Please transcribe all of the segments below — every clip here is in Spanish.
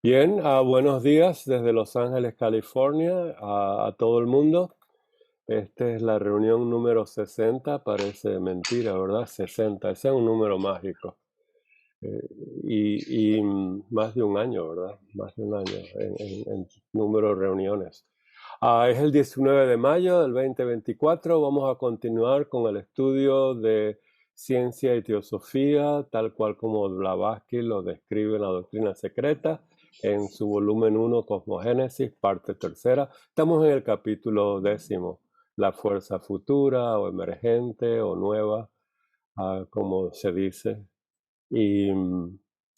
Bien, buenos días desde Los Ángeles, California, a todo el mundo. Esta es la reunión número 60, parece mentira, ¿verdad? 60, ese es un número mágico. Eh, y más de un año, ¿verdad? Más de un año en número de reuniones. Es el 19 de mayo del 2024. Vamos a continuar con el estudio de ciencia y teosofía, tal cual como Blavatsky lo describe en la Doctrina Secreta, en su volumen 1, Cosmogénesis, parte tercera. Estamos en el capítulo 10, la fuerza futura o emergente o nueva, como se dice. Y,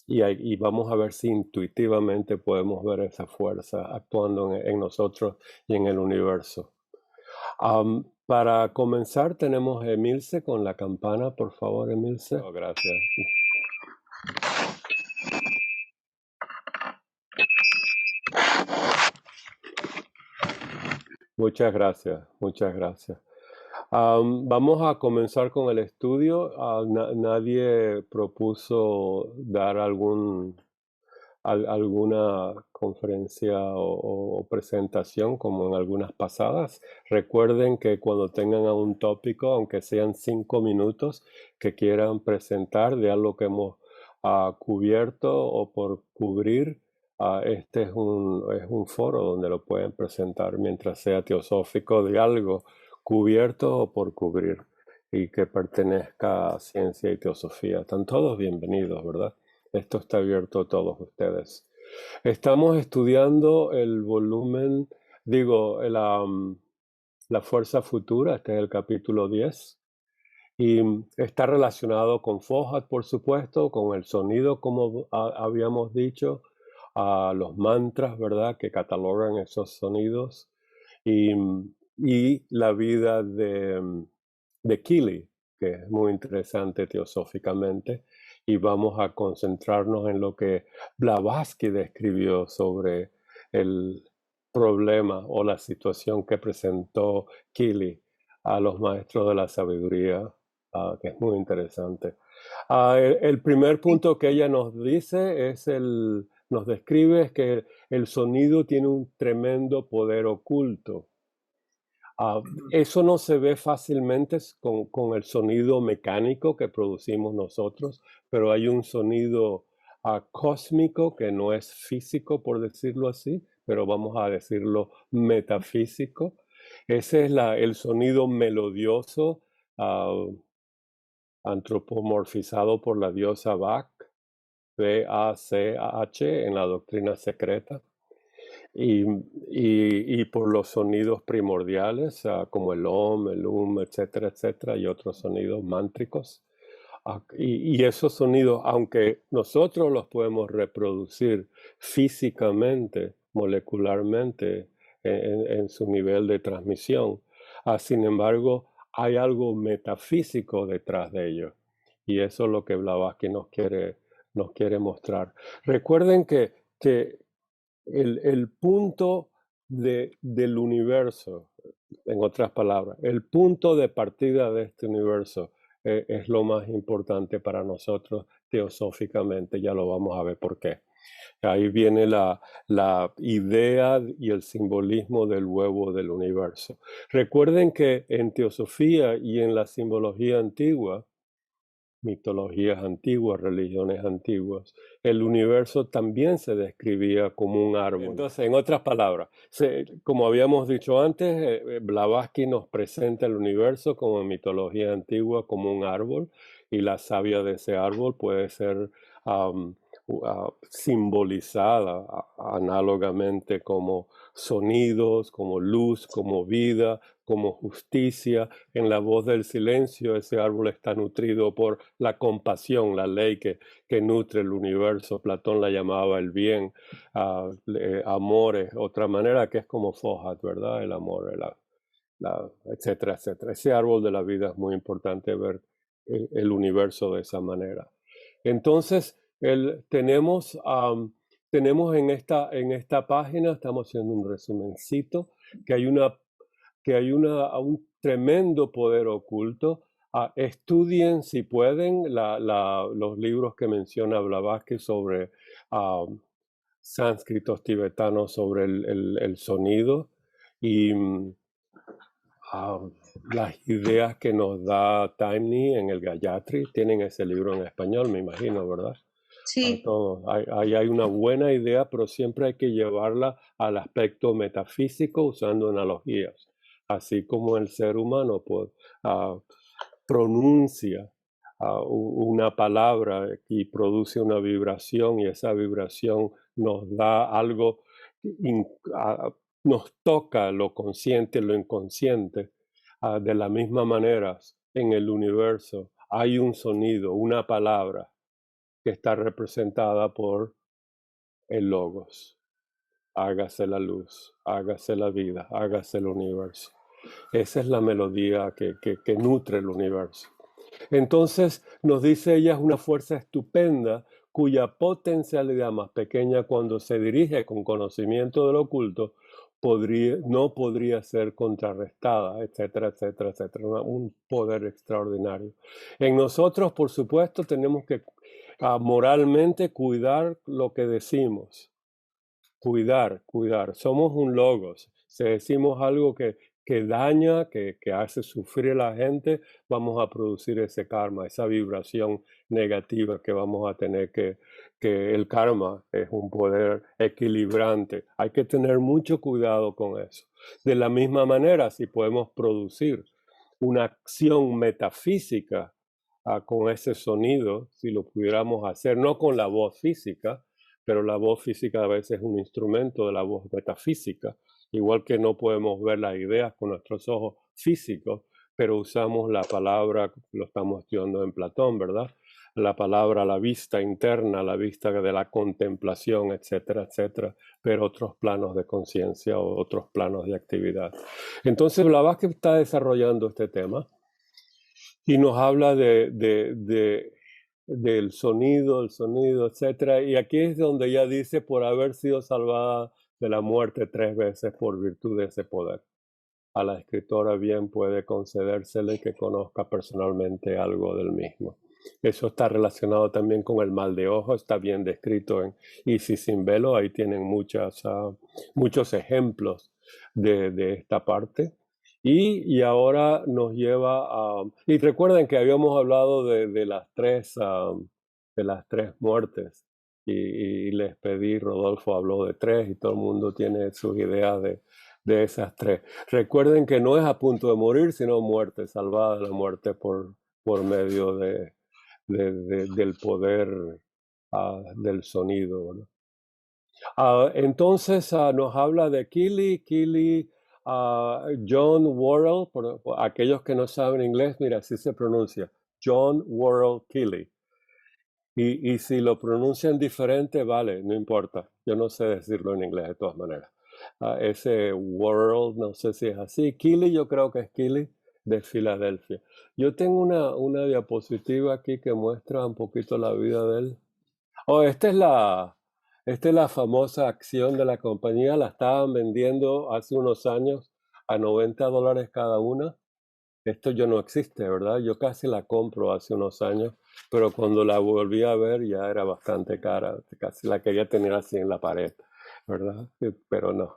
y vamos a ver si intuitivamente podemos ver esa fuerza actuando en nosotros y en el universo. Para comenzar tenemos a Emilce con la campana, por favor, Emilce. Oh, gracias. Muchas gracias, muchas gracias. Vamos a comenzar con el estudio. Nadie propuso dar alguna conferencia o presentación como en algunas pasadas. Recuerden que cuando tengan a un tópico, aunque sean 5 minutos, que quieran presentar de algo que hemos cubierto o por cubrir, este es un foro donde lo pueden presentar mientras sea teosófico de algo cubierto o por cubrir y que pertenezca a ciencia y teosofía. Están todos bienvenidos, ¿verdad? Esto está abierto a todos ustedes. Estamos estudiando el volumen, digo, la fuerza futura, este es el capítulo 10, y está relacionado con Fohat, por supuesto, con el sonido, como habíamos dicho, a los mantras, ¿verdad?, que catalogan esos sonidos, y, y la vida de Kili, que es muy interesante teosóficamente, y vamos a concentrarnos en lo que Blavatsky describió sobre el problema o la situación que presentó Kili a los maestros de la sabiduría, que es muy interesante. El primer punto que ella nos dice nos describe es que el sonido tiene un tremendo poder oculto. Eso no se ve fácilmente con el sonido mecánico que producimos nosotros, pero hay un sonido cósmico que no es físico, por decirlo así, pero vamos a decirlo metafísico. Ese es el sonido melodioso, ah, antropomorfizado por la diosa Bach, B-A-C-H, en la Doctrina Secreta. Y por los sonidos primordiales, como el Om, el etcétera, etcétera, y otros sonidos mántricos. Y esos sonidos, aunque nosotros los podemos reproducir físicamente, molecularmente, en su nivel de transmisión, sin embargo, hay algo metafísico detrás de ello. Y eso es lo que Blavatsky nos quiere mostrar. Recuerden que el punto del universo, en otras palabras, el punto de partida de este universo es lo más importante para nosotros teosóficamente. Ya lo vamos a ver por qué. Ahí viene la idea y el simbolismo del huevo del universo. Recuerden que en teosofía y en la simbología antigua, mitologías antiguas, religiones antiguas, el universo también se describía como un árbol. Entonces, en otras palabras, como habíamos dicho antes, Blavatsky nos presenta el universo como en mitología antigua como un árbol, y la savia de ese árbol puede ser simbolizada análogamente como sonidos, como luz, como vida, como justicia. En la voz del silencio, ese árbol está nutrido por la compasión, la ley que nutre el universo. Platón la llamaba el bien. Amor es otra manera, que es como Fohat, ¿verdad? El amor, etcétera, etcétera. Ese árbol de la vida es muy importante ver el universo de esa manera. Entonces, tenemos en esta página, estamos haciendo un resumencito, que hay un tremendo poder oculto. Estudien, si pueden, los libros que menciona Blavatsky sobre sánscritos tibetanos sobre el sonido y ah, las ideas que nos da Taimni en el Gayatri. Tienen ese libro en español, me imagino, ¿verdad? A Sí, todos. Ahí hay una buena idea, pero siempre hay que llevarla al aspecto metafísico usando analogías. Así como el ser humano pues, ah, pronuncia una palabra y produce una vibración y esa vibración nos da algo, in- ah, nos toca lo consciente, lo inconsciente. De la misma manera, en el universo hay un sonido, una palabra que está representada por el logos. Hágase la luz, hágase la vida, hágase el universo. Esa es la melodía que nutre el universo. Entonces nos dice ella es una fuerza estupenda cuya potencialidad más pequeña cuando se dirige con conocimiento del oculto no podría ser contrarrestada, etcétera, etcétera, etcétera. Un poder extraordinario. En nosotros, por supuesto, tenemos que moralmente cuidar lo que decimos. Cuidar. Somos un logos. Si decimos algo que daña, que hace sufrir a la gente, vamos a producir ese karma, esa vibración negativa que vamos a tener que el karma es un poder equilibrante. Hay que tener mucho cuidado con eso. De la misma manera, si podemos producir una acción metafísica con ese sonido, si lo pudiéramos hacer, no con la voz física, pero la voz física a veces es un instrumento de la voz metafísica, igual que no podemos ver las ideas con nuestros ojos físicos, pero usamos la palabra, lo estamos estudiando en Platón, ¿verdad? La palabra, la vista interna, la vista de la contemplación, etcétera, etcétera, pero otros planos de conciencia o otros planos de actividad. Entonces, Blavatsky está desarrollando este tema y nos habla del sonido, el sonido, etcétera. Y aquí es donde ella dice por haber sido salvada de la muerte 3 veces por virtud de ese poder. A la escritora bien puede concedérsele que conozca personalmente algo del mismo. Eso está relacionado también con el mal de ojo, está bien descrito en Isis sin velo, ahí tienen muchos ejemplos de esta parte. Y ahora nos lleva a... Y recuerden que habíamos hablado de las tres muertes. Y les pedí, Rodolfo habló de tres y todo el mundo tiene sus ideas de esas tres. Recuerden que no es a punto de morir, sino muerte, salvada de la muerte por medio del poder del sonido, ¿no? Entonces nos habla de Kili, John Worrell, por aquellos que no saben inglés, mira, así se pronuncia, John Worrell Kili. Y si lo pronuncian diferente, vale, no importa. Yo no sé decirlo en inglés de todas maneras. Ese World, no sé si es así. Keely, yo creo que es Keely, de Filadelfia. Yo tengo una diapositiva aquí que muestra un poquito la vida de él. Oh, esta es la famosa acción de la compañía. La estaban vendiendo hace unos años a $90 cada una. Esto ya no existe, ¿verdad? Yo casi la compro hace unos años, pero cuando la volví a ver ya era bastante cara, casi la quería tener así en la pared, ¿verdad? Pero no,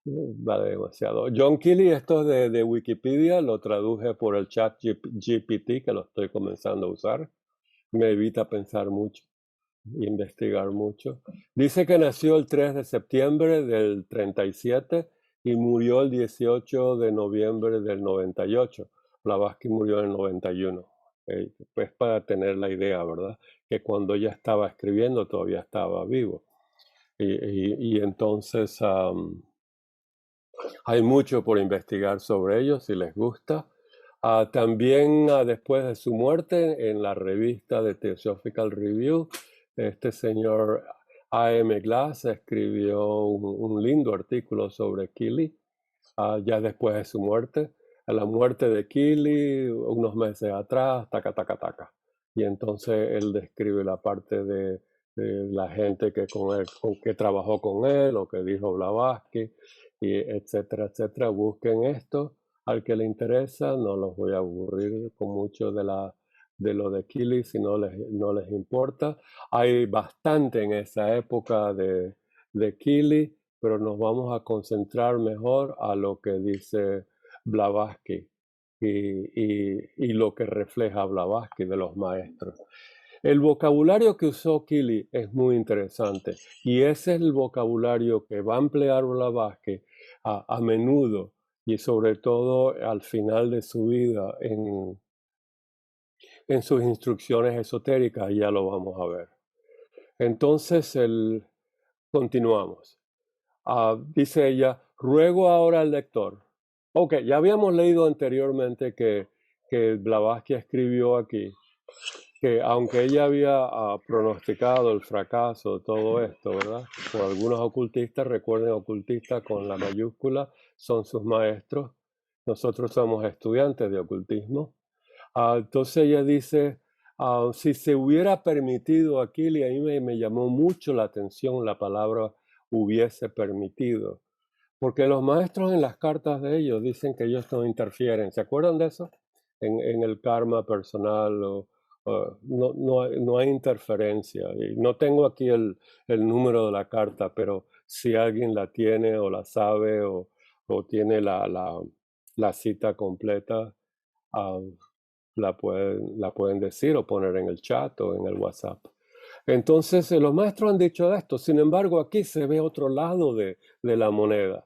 vale demasiado. John Keely, esto es de Wikipedia, lo traduje por el chat GPT, que lo estoy comenzando a usar. Me evita pensar mucho, investigar mucho. Dice que nació el 3 de septiembre del 37 y murió el 18 de noviembre del 98. Blavatsky murió en el 91. Pues para tener la idea, ¿verdad? Que cuando ella estaba escribiendo todavía estaba vivo. Y entonces hay mucho por investigar sobre ellos si les gusta. También después de su muerte, en la revista de Theosophical Review, este señor A.M. Glass escribió un lindo artículo sobre Keely, ya después de su muerte. A la muerte de Keely, unos meses atrás, taca, taca, taca. Y entonces él describe la parte de la gente que trabajó con él, o que dijo Blavatsky, y etcétera, etcétera. Busquen esto al que le interesa, no los voy a aburrir con mucho de lo de Keely si no les importa. Hay bastante en esa época de Keely, pero nos vamos a concentrar mejor a lo que dice Blavatsky y lo que refleja Blavatsky de los maestros. El vocabulario que usó Keely es muy interesante y ese es el vocabulario que va a emplear Blavatsky a menudo y sobre todo al final de su vida en sus instrucciones esotéricas, ya lo vamos a ver. Entonces, continuamos. Dice ella, ruego ahora al lector. Ok, ya habíamos leído anteriormente que Blavatsky escribió aquí que aunque ella había pronosticado el fracaso de todo esto, ¿verdad? Por algunos ocultistas, recuerden, ocultistas con la mayúscula son sus maestros. Nosotros somos estudiantes de ocultismo. Entonces ella dice, si se hubiera permitido aquí, y ahí me llamó mucho la atención la palabra hubiese permitido, porque los maestros en las cartas de ellos dicen que ellos no interfieren. ¿Se acuerdan de eso? En el karma personal no hay interferencia. Y no tengo aquí el número de la carta, pero si alguien la tiene o la sabe o tiene la cita completa, ah, la pueden decir o poner en el chat o en el WhatsApp. Entonces, los maestros han dicho esto. Sin embargo, aquí se ve otro lado de la moneda.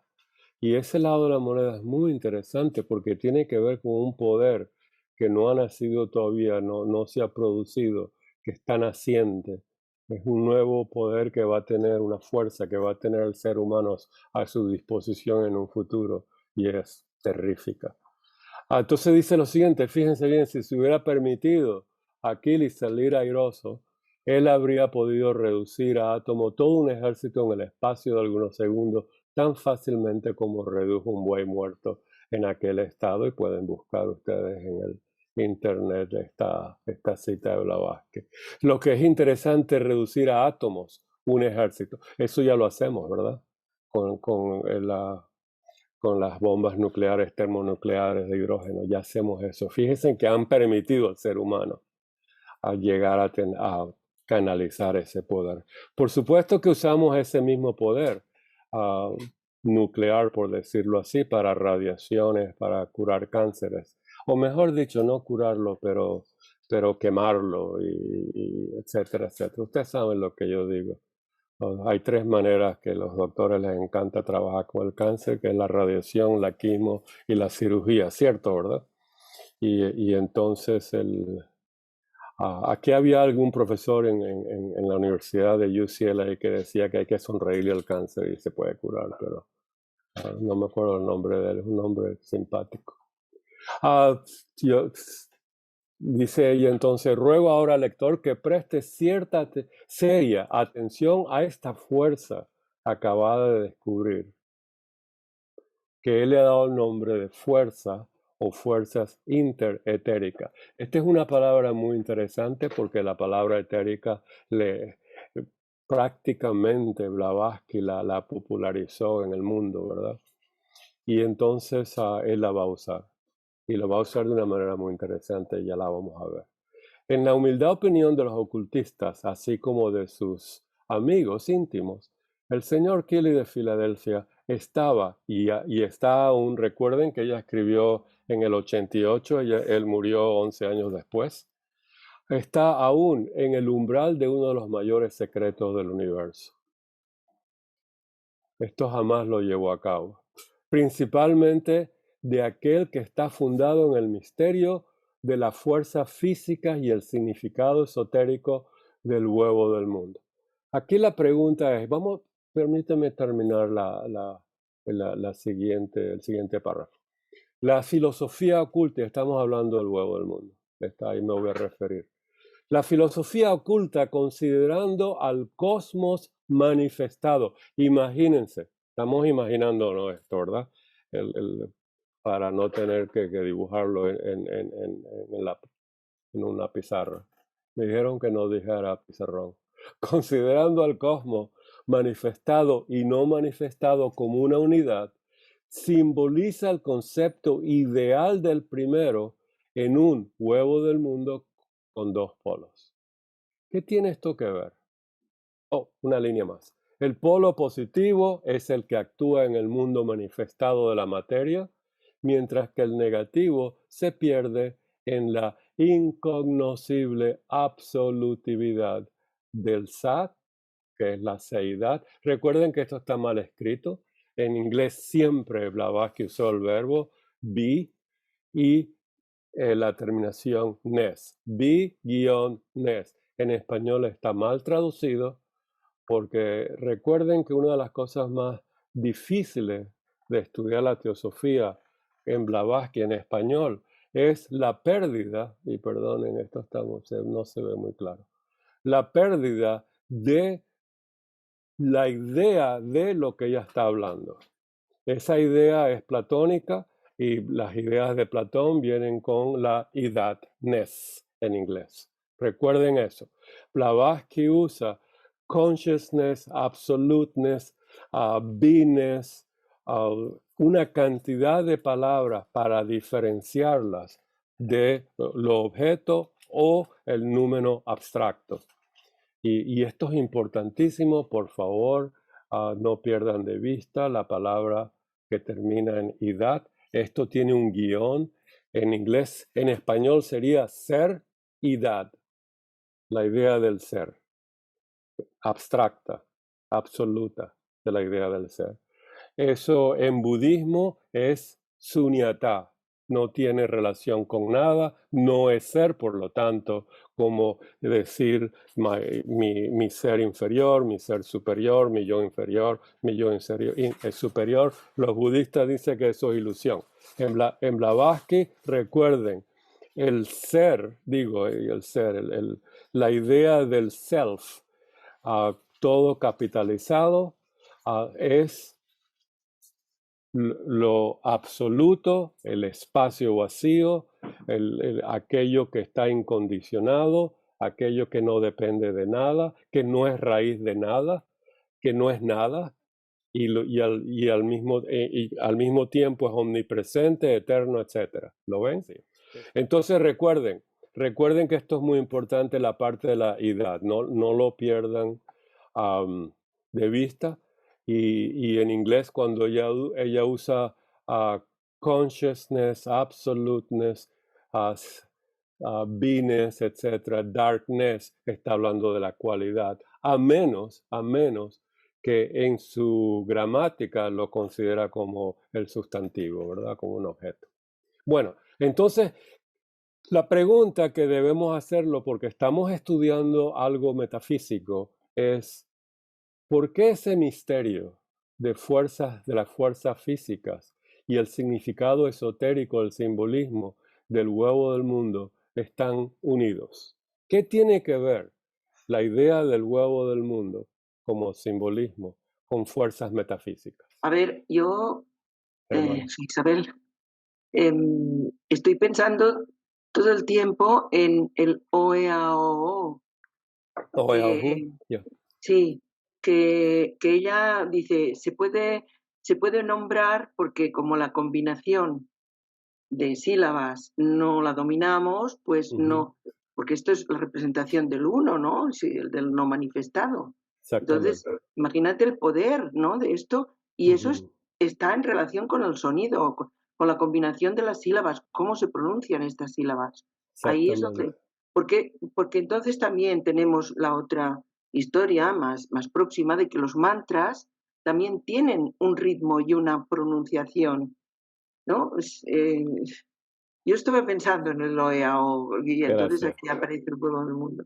Y ese lado de la moneda es muy interesante porque tiene que ver con un poder que no ha nacido todavía, no se ha producido, que está naciente. Es un nuevo poder que va a tener una fuerza, que va a tener el ser humano a su disposición en un futuro y es terrífica. Entonces dice lo siguiente, fíjense bien, si se hubiera permitido a Aquiles salir airoso, él habría podido reducir a átomo todo un ejército en el espacio de algunos segundos tan fácilmente como redujo un buey muerto en aquel estado, y pueden buscar ustedes en el internet esta cita de Blavatsky. Lo que es interesante es reducir a átomos un ejército. Eso ya lo hacemos, ¿verdad? Con las bombas nucleares, termonucleares de hidrógeno, ya hacemos eso. Fíjense que han permitido al ser humano a llegar a canalizar ese poder. Por supuesto que usamos ese mismo poder nuclear, por decirlo así, para radiaciones, para curar cánceres. O mejor dicho, no curarlo, pero quemarlo, y etcétera, etcétera. Ustedes saben lo que yo digo. Hay tres maneras que a los doctores les encanta trabajar con el cáncer, que es la radiación, la quimo y la cirugía, ¿cierto, verdad? Y entonces aquí había algún profesor en la Universidad de UCLA que decía que hay que sonreírle al cáncer y se puede curar, pero no me acuerdo el nombre de él, es un nombre simpático. Dice ella entonces, ruego ahora al lector que preste cierta seria atención a esta fuerza acabada de descubrir, que él le ha dado el nombre de fuerza o fuerzas interetéricas. Esta es una palabra muy interesante porque la palabra etérica prácticamente Blavatsky la popularizó en el mundo, ¿verdad? Y entonces él la va a usar. Y la va a usar de una manera muy interesante, y ya la vamos a ver. En la humildad opinión de los ocultistas, así como de sus amigos íntimos, el señor Keely de Filadelfia estaba y está aún. Recuerden que ella escribió en el 88, él murió 11 años después. Está aún en el umbral de uno de los mayores secretos del universo. Esto jamás lo llevó a cabo. Principalmente de aquel que está fundado en el misterio de la fuerza física y el significado esotérico del huevo del mundo. Aquí la pregunta es, permíteme terminar el siguiente párrafo. La filosofía oculta, estamos hablando del huevo del mundo, ahí me voy a referir. La filosofía oculta, considerando al cosmos manifestado. Imagínense, estamos imaginándonos esto, ¿verdad? Para no tener que dibujarlo en una pizarra. Me dijeron que no dijera pizarrón. Considerando al cosmos manifestado y no manifestado como una unidad, simboliza el concepto ideal del primero en un huevo del mundo con dos polos. ¿Qué tiene esto que ver? Oh, una línea más. El polo positivo es el que actúa en el mundo manifestado de la materia, mientras que el negativo se pierde en la incognoscible absolutividad del Sat, que es la seidad. Recuerden que esto está mal escrito. En inglés siempre Blavatsky usó el verbo be y la terminación nes. Be-nes. En español está mal traducido porque recuerden que una de las cosas más difíciles de estudiar la teosofía en Blavatsky en español es la pérdida, y perdonen, esto no se ve muy claro, la pérdida de la idea de lo que ella está hablando. Esa idea es platónica y las ideas de Platón vienen con la idadness en inglés. Recuerden eso. Blavatsky usa consciousness, absoluteness, beingness, una cantidad de palabras para diferenciarlas de lo objeto o el número abstracto. Y esto es importantísimo, por favor, no pierdan de vista la palabra que termina en idad. Esto tiene un guión. En inglés, en español sería ser idad, la idea del ser, abstracta, absoluta de la idea del ser. Eso en budismo es sunyata, no tiene relación con nada, no es ser, por lo tanto, como decir mi ser inferior, mi ser superior, mi yo inferior, mi yo superior. Los budistas dicen que eso es ilusión. En Blavatsky, recuerden, el ser, la idea del self, todo capitalizado, es lo absoluto, el espacio vacío, aquello que está incondicionado, aquello que no depende de nada, que no es raíz de nada, que no es nada, y al mismo tiempo es omnipresente, eterno, etc. ¿Lo ven? Sí. Entonces recuerden que esto es muy importante, la parte de la idad, no lo pierdan de vista. Y en inglés, cuando ella usa consciousness, absoluteness, beingness, etc., darkness, está hablando de la cualidad, a menos que en su gramática lo considera como el sustantivo, ¿verdad? Como un objeto. Bueno, entonces, la pregunta que debemos hacerlo, porque estamos estudiando algo metafísico, es ¿por qué ese misterio de las fuerzas físicas y el significado esotérico del simbolismo del huevo del mundo están unidos? ¿Qué tiene que ver la idea del huevo del mundo como simbolismo con fuerzas metafísicas? A ver, yo, Hermano. soy Isabel, estoy pensando todo el tiempo en el OEAOO, Oh, que yeah. sí, que ella dice, se puede nombrar porque como la combinación de sílabas no la dominamos, pues Ujú, no, porque esto es la representación del uno, ¿no? Sí, el del no manifestado. Entonces, exactamente. imagínate el poder, ¿no? De esto, y eso Ujú, está en relación con el sonido, con la combinación de las sílabas, cómo se pronuncian estas sílabas. Ahí es exactamente. donde, porque entonces también tenemos la otra historia más próxima de que los mantras también tienen un ritmo y una pronunciación, ¿no? Yo estuve pensando en el OEAO y entonces Gracias. aquí aparece el pueblo del mundo.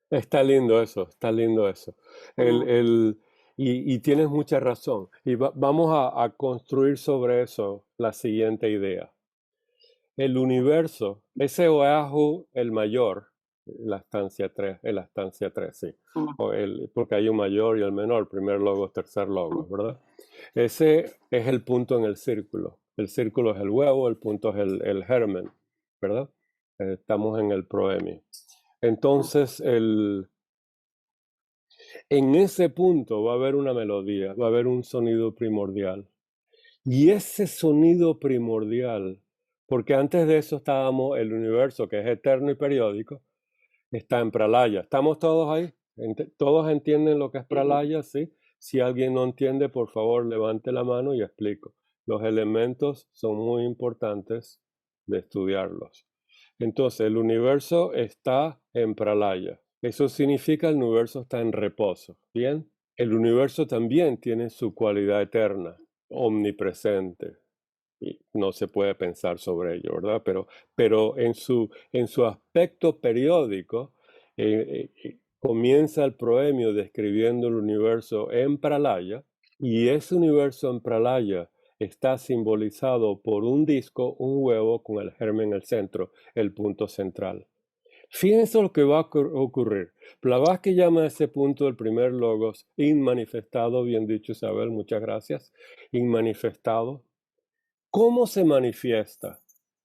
Está lindo eso, está lindo eso. El, Mm, el, y tienes mucha razón. Y vamos a construir sobre eso la siguiente idea. El universo, ese Oahu, el mayor, la estancia 3 sí. mm, Porque hay un mayor y el menor, primer logos, tercer mm, logos, ¿verdad? Ese es el punto en el círculo. El círculo es el huevo, el punto es el germen, ¿verdad? Estamos en el proemio. mm. Entonces, en ese punto va a haber una melodía, va a haber un sonido primordial. Y ese sonido primordial, porque antes de eso estábamos el universo, que es eterno y periódico, está en Pralaya. ¿Estamos todos ahí? ¿Todos entienden lo que es Sí, Pralaya? Sí. Si alguien no entiende, por favor, levante la mano y explico. Los elementos son muy importantes de estudiarlos. Entonces, el universo está en Pralaya. Eso significa el universo está en reposo. ¿Bien? El universo también tiene su cualidad eterna, omnipresente, y no se puede pensar sobre ello, ¿verdad? Pero en su aspecto periódico, comienza el proemio describiendo el universo en Pralaya, y ese universo en Pralaya está simbolizado por un disco, un huevo con el germen en el centro, el punto central. Fíjense lo que va a ocurrir. Blavatsky llama a ese punto el primer logos inmanifestado, bien dicho Isabel, muchas gracias, inmanifestado. ¿Cómo se manifiesta?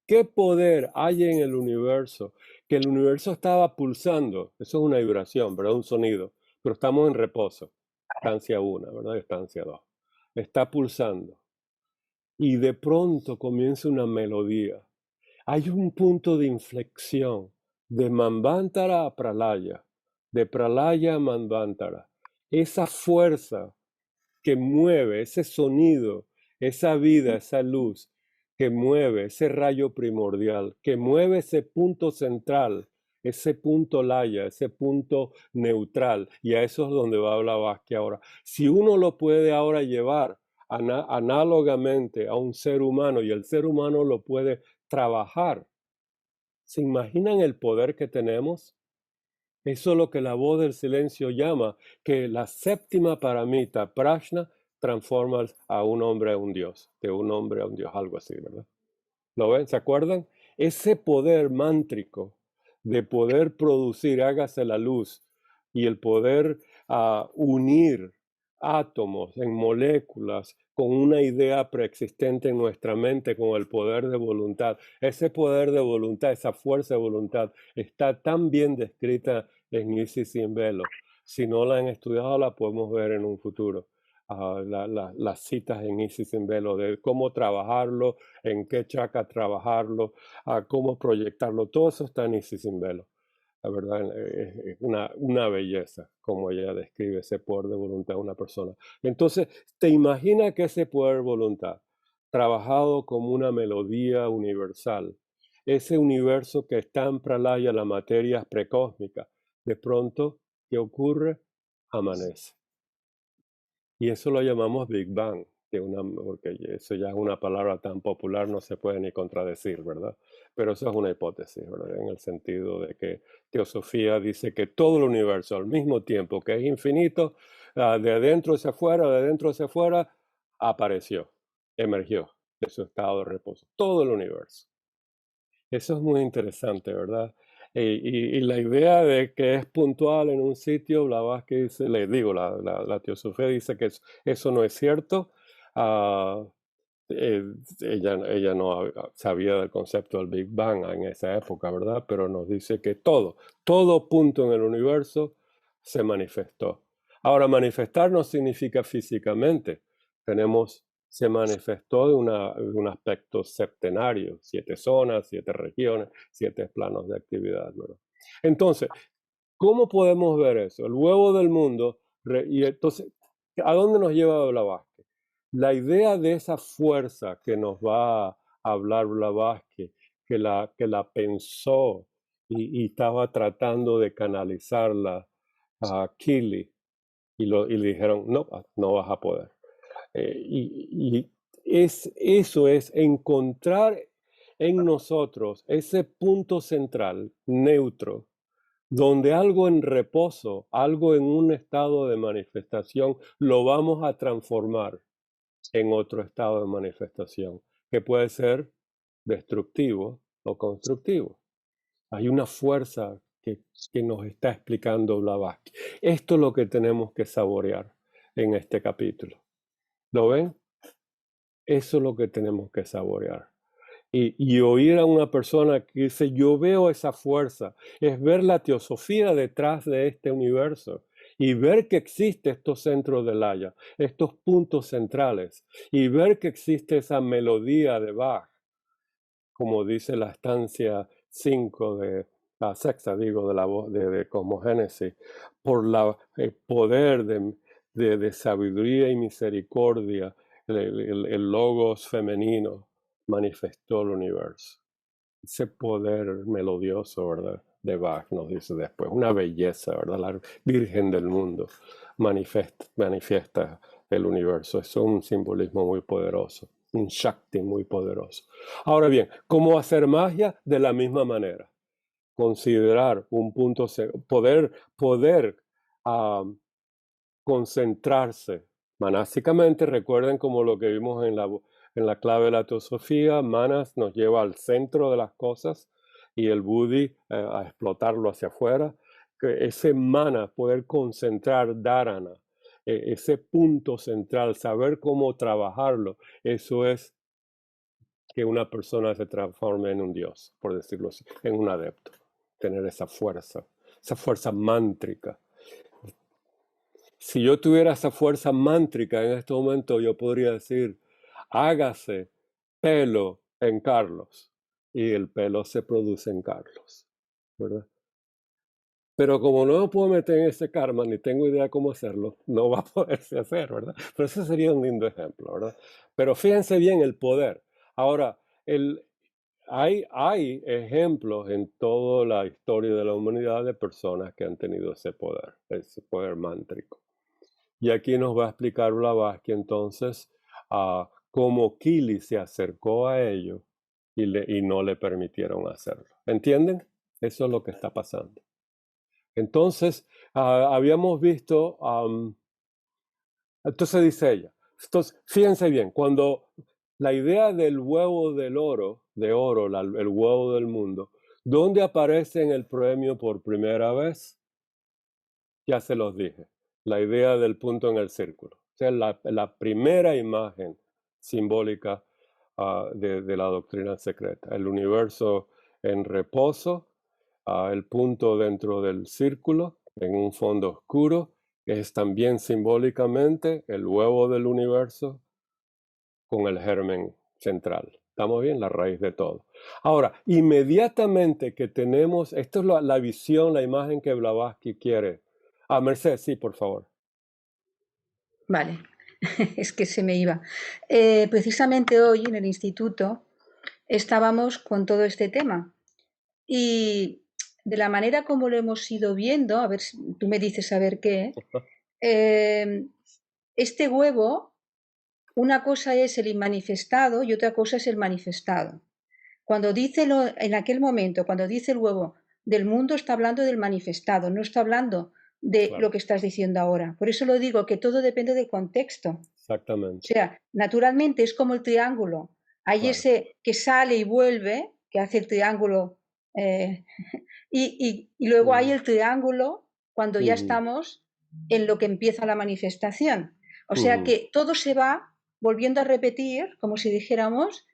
¿Qué poder hay en el universo? Que el universo estaba pulsando, eso es una vibración, ¿verdad? Un sonido, pero estamos en reposo, estancia 1, ¿verdad? Estancia 2. Está pulsando y de pronto comienza una melodía. Hay un punto de inflexión de Manvantara a Pralaya, de Pralaya a Manvantara. Esa fuerza que mueve, ese sonido, esa vida, esa luz, que mueve ese rayo primordial, que mueve ese punto central, ese punto laya, ese punto neutral, y a eso es donde va a hablar Vázquez ahora. Si uno lo puede ahora llevar análogamente a un ser humano y el ser humano lo puede trabajar, ¿se imaginan el poder que tenemos? Eso es lo que la voz del silencio llama, que la séptima paramita, prajna, transforma a un hombre a un dios, de un hombre a un dios, algo así, ¿verdad? ¿Lo ven? ¿Se acuerdan? Ese poder mántrico de poder producir, hágase la luz, y el poder unir átomos en moléculas con una idea preexistente en nuestra mente, con el poder de voluntad. Ese poder de voluntad, esa fuerza de voluntad, está tan bien descrita en Isis sin velo. Si no la han estudiado, la podemos ver en un futuro. Las citas en Isis sin velo, de cómo trabajarlo, en qué chakra trabajarlo, cómo proyectarlo, todo eso está en Isis sin velo. La verdad es una belleza como ella describe ese poder de voluntad de una persona. Entonces, te imaginas que ese poder de voluntad, trabajado como una melodía universal, ese universo que está en Pralaya, la materia precósmica, de pronto, ¿qué ocurre? Amanece. Y eso lo llamamos Big Bang, porque eso ya es una palabra tan popular, no se puede ni contradecir, ¿verdad? Pero eso es una hipótesis, ¿verdad? En el sentido de que Teosofía dice que todo el universo al mismo tiempo que es infinito, de adentro hacia afuera, de adentro hacia afuera, apareció, emergió de su estado de reposo. Todo el universo. Eso es muy interesante, ¿verdad? Y la idea de que es puntual en un sitio, Blavatsky dice, le digo, la teosofía dice que eso no es cierto. Ah, eh, ella no sabía del concepto del Big Bang en esa época, ¿verdad? Pero nos dice que todo punto en el universo se manifestó. Ahora, manifestar no significa físicamente. Se manifestó de un aspecto septenario, 7 zonas, 7 regiones, 7 planos de actividad, ¿verdad? Entonces, ¿cómo podemos ver eso? El huevo del mundo, y entonces, ¿a dónde nos lleva Blavatsky? La idea de esa fuerza que nos va a hablar Blavatsky, que la pensó y estaba tratando de canalizarla a Kili, y le dijeron, no, no vas a poder. Y eso es encontrar en nosotros ese punto central, neutro, donde algo en reposo, algo en un estado de manifestación, lo vamos a transformar en otro estado de manifestación, que puede ser destructivo o constructivo. Hay una fuerza que nos está explicando Blavatsky. Esto es lo que tenemos que saborear en este capítulo. ¿Lo ven? Eso es lo que tenemos que saborear. Y oír a una persona que dice, yo veo esa fuerza, es ver la teosofía detrás de este universo y ver que existe estos centros del haya, estos puntos centrales, y ver que existe esa melodía de Bach, como dice la estancia 5 de la sexta, digo, de la voz de cosmogénesis, por el poder de sabiduría y misericordia, el logos femenino manifestó el universo. Ese poder melodioso, ¿verdad? De Bach nos dice después, una belleza, ¿verdad? La Virgen del mundo manifiesta el universo. Eso es un simbolismo muy poderoso, un Shakti muy poderoso. Ahora bien, ¿cómo hacer magia? De la misma manera. Considerar un punto, poder concentrarse manásicamente. Recuerden como lo que vimos en la clave de la teosofía, manas nos lleva al centro de las cosas y el buddhi a explotarlo hacia afuera. Que ese mana, poder concentrar dharana, ese punto central, saber cómo trabajarlo, eso es que una persona se transforme en un dios, por decirlo así, en un adepto. Tener esa fuerza mántrica. Si yo tuviera esa fuerza mántrica en este momento, yo podría decir, hágase pelo en Carlos. Y el pelo se produce en Carlos, ¿verdad? Pero como no me puedo meter en ese karma, ni tengo idea cómo hacerlo, no va a poderse hacer, ¿verdad? Pero ese sería un lindo ejemplo, ¿verdad? Pero fíjense bien el poder. Ahora, hay ejemplos en toda la historia de la humanidad de personas que han tenido ese poder mántrico. Y aquí nos va a explicar Blavatsky entonces cómo Kili se acercó a ellos y no le permitieron hacerlo. ¿Entienden? Eso es lo que está pasando. Entonces, habíamos visto, entonces dice ella, entonces, fíjense bien, cuando la idea del huevo del oro, el huevo del mundo, ¿dónde aparece en el premio por primera vez? Ya se los dije, la idea del punto en el círculo. O sea, la primera imagen simbólica de la doctrina secreta. El universo en reposo, el punto dentro del círculo, en un fondo oscuro, es también simbólicamente el huevo del universo con el germen central. ¿Estamos bien? La raíz de todo. Ahora, inmediatamente que tenemos, esto es la visión, la imagen que Blavatsky quiere. Mercedes, sí, por favor. Vale, es que se me iba. Precisamente hoy en el instituto estábamos con todo este tema y de la manera como lo hemos ido viendo, a ver si tú me dices a ver qué, este huevo, una cosa es el inmanifestado y otra cosa es el manifestado. Cuando dice en aquel momento, cuando dice el huevo del mundo, está hablando del manifestado, no está hablando de Claro. lo que estás diciendo ahora. Por eso lo digo, que todo depende del contexto. Exactamente. O sea, naturalmente es como el triángulo. Hay Claro. ese que sale y vuelve, que hace el triángulo, y luego hay el triángulo cuando ya estamos en lo que empieza la manifestación. O sea que todo se va volviendo a repetir, como si dijéramos,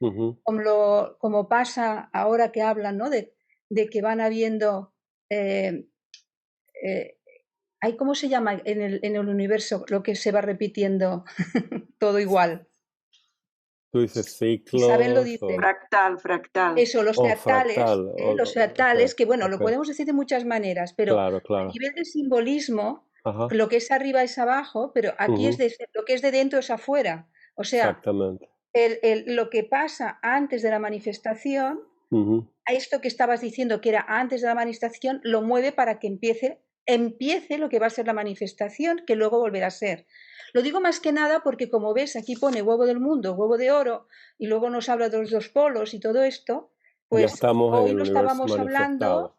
como pasa ahora que hablan, ¿no? De que van habiendo, ¿cómo se llama en el universo lo que se va repitiendo todo igual? Tú dices ciclos. Isabel lo dice. Fractal. Eso, los fractales, fractal. los fractales, que bueno, lo Okay. podemos decir de muchas maneras, pero Claro, a claro. nivel de simbolismo, Ajá. lo que es arriba es abajo, pero aquí es lo que es de dentro es afuera. O sea, Exactamente. lo que pasa antes de la manifestación, a esto que estabas diciendo que era antes de la manifestación, lo mueve para que empiece lo que va a ser la manifestación, que luego volverá a ser. Lo digo más que nada porque, como ves, aquí pone huevo del mundo, huevo de oro, y luego nos habla de los dos polos y todo esto, Ya pues estamos en hoy el lo universo estábamos hablando manifestado.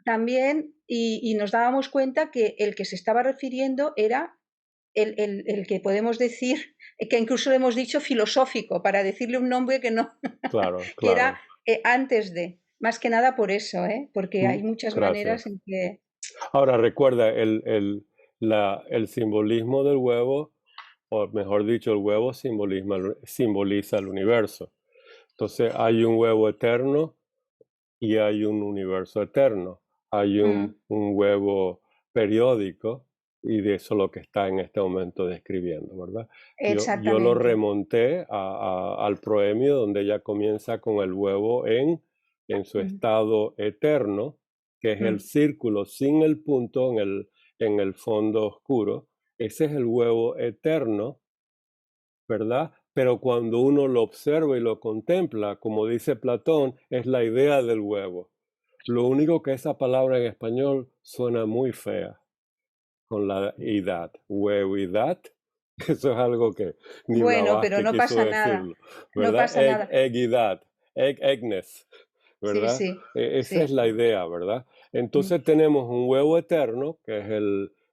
también y nos dábamos cuenta que el que se estaba refiriendo era el que podemos decir, que incluso le hemos dicho filosófico, para decirle un nombre que no, Claro, que era claro. antes de, más que nada por eso, porque hay muchas maneras Gracias. en que... Ahora recuerda, el simbolismo del huevo, o mejor dicho, el huevo simboliza el universo. Entonces hay un huevo eterno y hay un universo eterno. Hay un huevo periódico y de eso lo que está en este momento describiendo, ¿verdad? Yo lo Exactamente. remonté al proemio donde ella comienza con el huevo en su estado eterno, que es el círculo sin el punto en el fondo oscuro. Ese es el huevo eterno, ¿verdad? Pero cuando uno lo observa y lo contempla, como dice Platón, es la idea del huevo. Lo único que esa palabra en español suena muy fea, con la idad, huevidad, eso es algo que ni Bueno, pero Blavatsky no quiso pasa nada. decirlo, No ¿verdad? pasa nada. Eguidad, egness, Sí, ¿verdad? sí, Esa es sí. la idea, ¿verdad? Entonces tenemos un huevo eterno, que es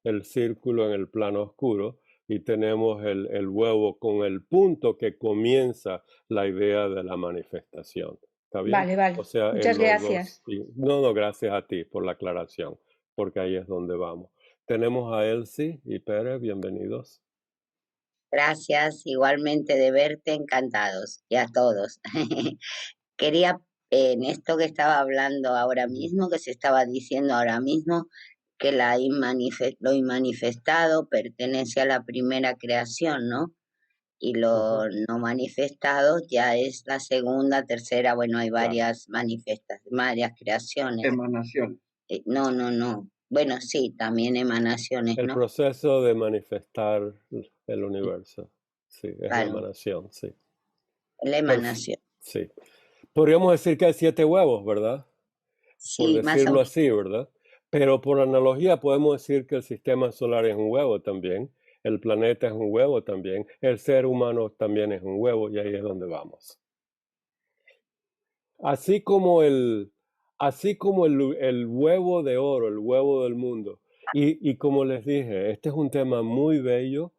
el círculo en el plano oscuro, y tenemos el huevo con el punto que comienza la idea de la manifestación. ¿Está bien? Vale, vale. O sea, Muchas en los dos. gracias. No, no, gracias a ti por la aclaración, porque ahí es donde vamos. Tenemos a Elsie y Pérez, bienvenidos. Gracias, igualmente de verte, encantados, y a todos. Quería, en esto que estaba hablando ahora mismo, que se estaba diciendo ahora mismo, que lo inmanifestado pertenece a la primera creación, ¿no? Y lo no manifestado ya es la segunda, tercera, bueno, hay varias varias creaciones. Emanaciones. No. Bueno, sí, también emanaciones, El ¿no? proceso de manifestar el universo, sí, es la Claro, emanación, sí. la emanación. Sí. Podríamos decir que hay 7 huevos, ¿verdad? Por Sí, más o decirlo menos. así, ¿verdad? Pero por analogía podemos decir que el sistema solar es un huevo también, el planeta es un huevo también, el ser humano también es un huevo, y ahí es donde vamos. Así como el huevo de oro, el huevo del mundo. Y como les dije, este es un tema muy bello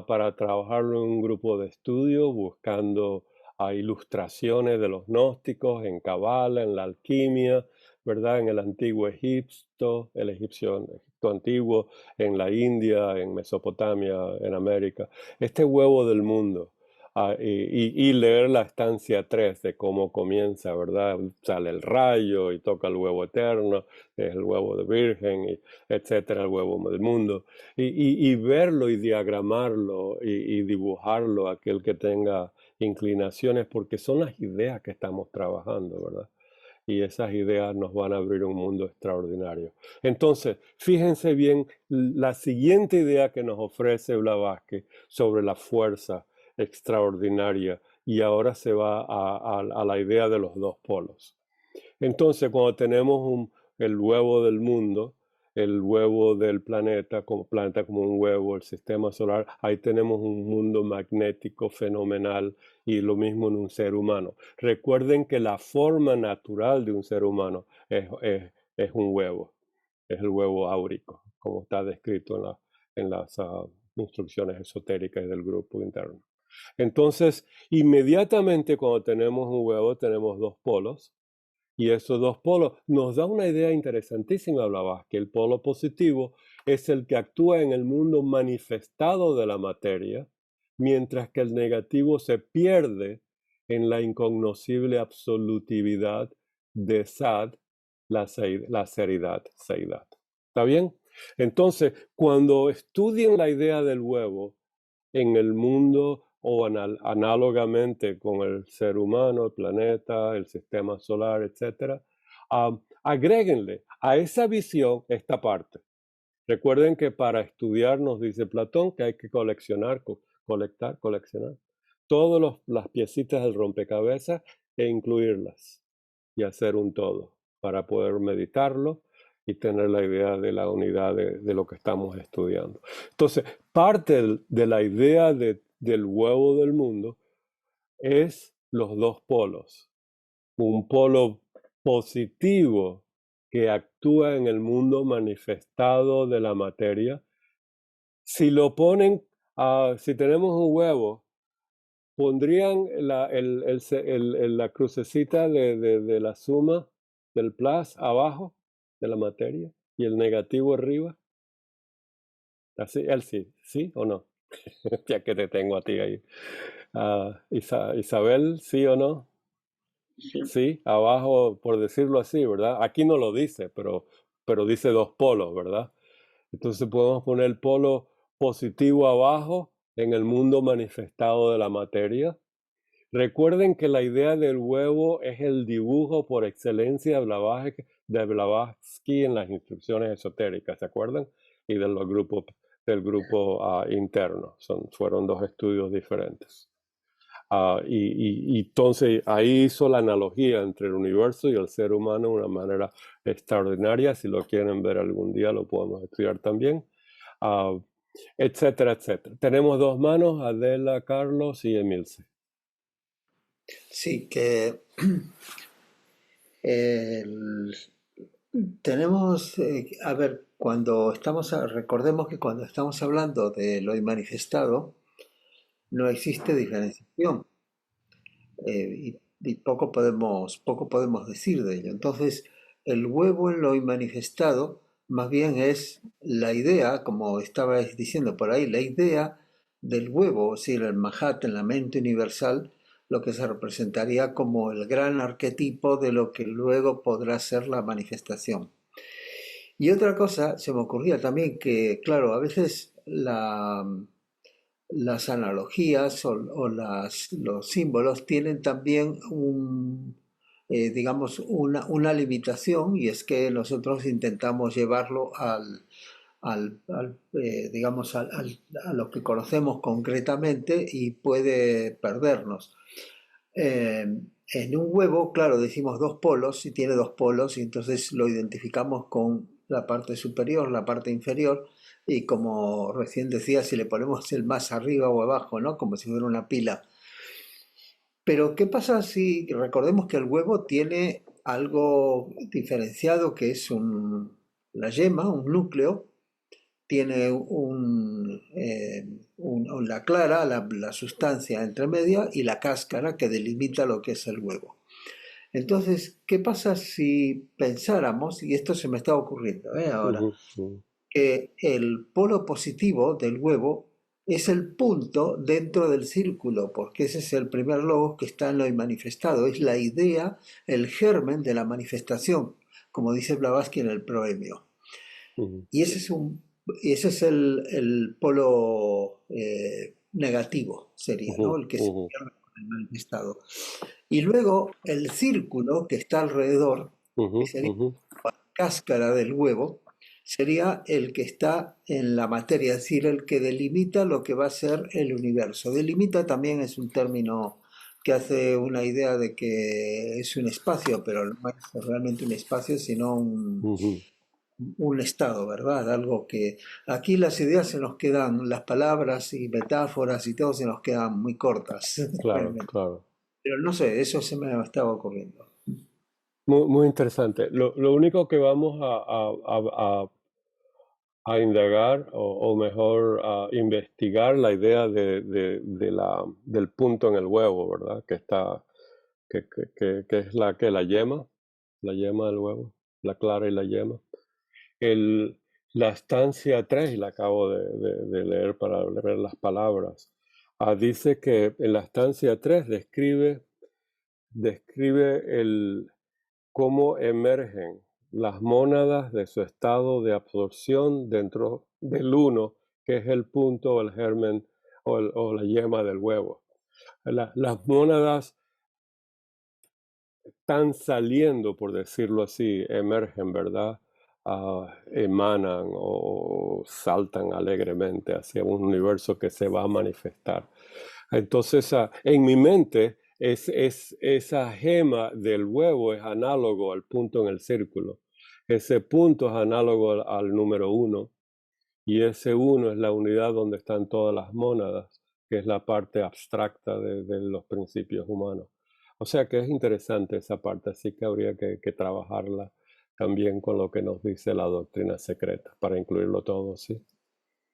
para trabajarlo en un grupo de estudio, buscando ilustraciones de los gnósticos en Cabala, en la alquimia, ¿verdad? En el antiguo Egipto, el Egipto antiguo, en la India, en Mesopotamia, en América. Este huevo del mundo. Y leer la estancia 3 de cómo comienza, ¿verdad? Sale el rayo y toca el huevo eterno, es el huevo de virgen, etcétera, el huevo del mundo. Y verlo y diagramarlo y dibujarlo, aquel que tenga inclinaciones, porque son las ideas que estamos trabajando, ¿verdad? Y esas ideas nos van a abrir un mundo extraordinario. Entonces, fíjense bien la siguiente idea que nos ofrece Blavatsky sobre la fuerza extraordinaria, y ahora se va a la idea de los dos polos. Entonces, cuando tenemos el huevo del mundo, el huevo del planeta como un huevo, el sistema solar, ahí tenemos un mundo magnético fenomenal, y lo mismo en un ser humano. Recuerden que la forma natural de un ser humano es un huevo, es el huevo áurico, como está descrito en las instrucciones esotéricas del grupo interno. Entonces, inmediatamente cuando tenemos un huevo, tenemos dos polos, y esos dos polos nos da una idea interesantísima, Blavatsky. El polo positivo es el que actúa en el mundo manifestado de la materia, mientras que el negativo se pierde en la incognoscible absolutividad de Sad, la seridad, seidad. ¿Está bien? Entonces, cuando estudien la idea del huevo en el mundo, o análogamente con el ser humano, el planeta, el sistema solar, etc., agréguenle a esa visión esta parte. Recuerden que para estudiar, nos dice Platón, que hay que coleccionar todas las piecitas del rompecabezas e incluirlas y hacer un todo para poder meditarlo y tener la idea de la unidad de lo que estamos estudiando. Entonces, parte de la idea del huevo del mundo es los dos polos. Un polo positivo que actúa en el mundo manifestado de la materia. Si lo ponen, si tenemos un huevo, pondrían la crucecita de la suma del plus abajo de la materia y el negativo arriba. Así, él ¿sí o no? Ya que te tengo a ti ahí. Isabel, ¿sí o no? Sí, abajo, por decirlo así, ¿verdad? Aquí no lo dice, pero dice dos polos, ¿verdad? Entonces podemos poner el polo positivo abajo en el mundo manifestado de la materia. Recuerden que la idea del huevo es el dibujo por excelencia de Blavatsky de Blavatsky en las instrucciones esotéricas, ¿se acuerdan? Y de los grupos, del grupo interno. Fueron dos estudios diferentes. Y entonces ahí hizo la analogía entre el universo y el ser humano de una manera extraordinaria. Si lo quieren ver algún día, lo podemos estudiar también. Etcétera, etcétera. Tenemos dos manos, Adela, Carlos y Emilce. Sí, que tenemos, a ver, recordemos que cuando estamos hablando de lo inmanifestado, no existe diferenciación y poco podemos decir de ello. Entonces, el huevo en lo inmanifestado más bien es la idea, como estabais diciendo por ahí, la idea del huevo, es decir, el Mahat en la mente universal, lo que se representaría como el gran arquetipo de lo que luego podrá ser la manifestación. Y otra cosa, se me ocurría también que, claro, a veces las analogías o los símbolos tienen también digamos, una limitación, y es que nosotros intentamos llevarlo digamos, a lo que conocemos concretamente y puede perdernos. En un huevo, claro, decimos dos polos, y tiene dos polos, y entonces lo identificamos con la parte superior, la parte inferior, y como recién decía, si le ponemos el más arriba o abajo, ¿no? Como si fuera una pila. Pero ¿qué pasa si recordemos que el huevo tiene algo diferenciado que es la yema, un núcleo, tiene la clara, la sustancia intermedia y la cáscara que delimita lo que es el huevo. Entonces, ¿qué pasa si pensáramos, y esto se me está ocurriendo ahora, que el polo positivo del huevo es el punto dentro del círculo, porque ese es el primer logos que está en lo manifestado, es la idea, el germen de la manifestación, como dice Blavatsky en el Proemio. Y ese es el polo negativo, sería, ¿no? El que se pierde con el manifestado. Y luego el círculo que está alrededor, que sería la cáscara del huevo, sería el que está en la materia, es decir, el que delimita lo que va a ser el universo. Delimita también es un término que hace una idea de que es un espacio, pero no es realmente un espacio, sino un estado, ¿verdad? Algo que aquí las ideas se nos quedan, las palabras y metáforas y todo se nos quedan muy cortas. Claro, claro. Pero no sé, eso se me estaba ocurriendo. Muy interesante. Lo único que vamos a indagar o mejor a investigar la idea del punto en el huevo, ¿verdad? Que es la yema del huevo, la clara y la yema. La estancia 3, y la acabo de leer para ver las palabras, dice que en la estancia 3 describe cómo emergen las mónadas de su estado de absorción dentro del uno, que es el punto, el germen o la yema del huevo. Las mónadas están saliendo, por decirlo así, emergen, ¿verdad? Emanan o saltan alegremente hacia un universo que se va a manifestar. Entonces, en mi mente, esa gema del huevo es análogo al punto en el círculo. Ese punto es análogo al número 1, y ese 1 es la unidad donde están todas las mónadas, que es la parte abstracta de los principios humanos. O sea que es interesante esa parte, así que habría que trabajarla también con lo que nos dice la doctrina secreta, para incluirlo todo, ¿sí?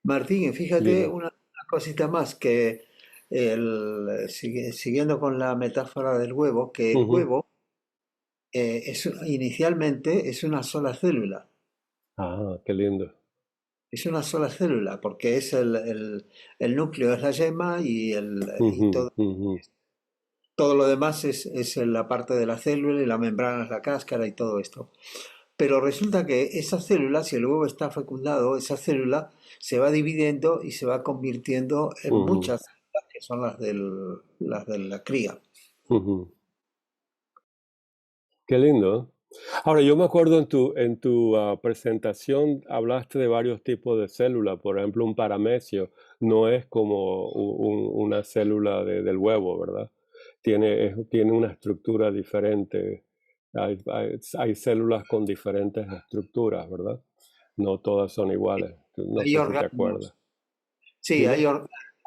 Martín, fíjate una cosita más, que siguiendo con la metáfora del huevo, que el huevo inicialmente es una sola célula. Ah, qué lindo. Es una sola célula, porque es el núcleo, es la yema y todo lo demás es la parte de la célula y la membrana es la cáscara y todo esto. Pero resulta que esa célula, si el huevo está fecundado, esa célula se va dividiendo y se va convirtiendo en muchas células que son las de la cría. Qué lindo. Ahora, yo me acuerdo en tu presentación hablaste de varios tipos de células. Por ejemplo, un paramecio no es como una célula del huevo, ¿verdad? Tiene una estructura diferente. Hay células con diferentes estructuras, ¿verdad? No todas son iguales. No Hay sé si te órganos. acuerdas. Sí, Dime.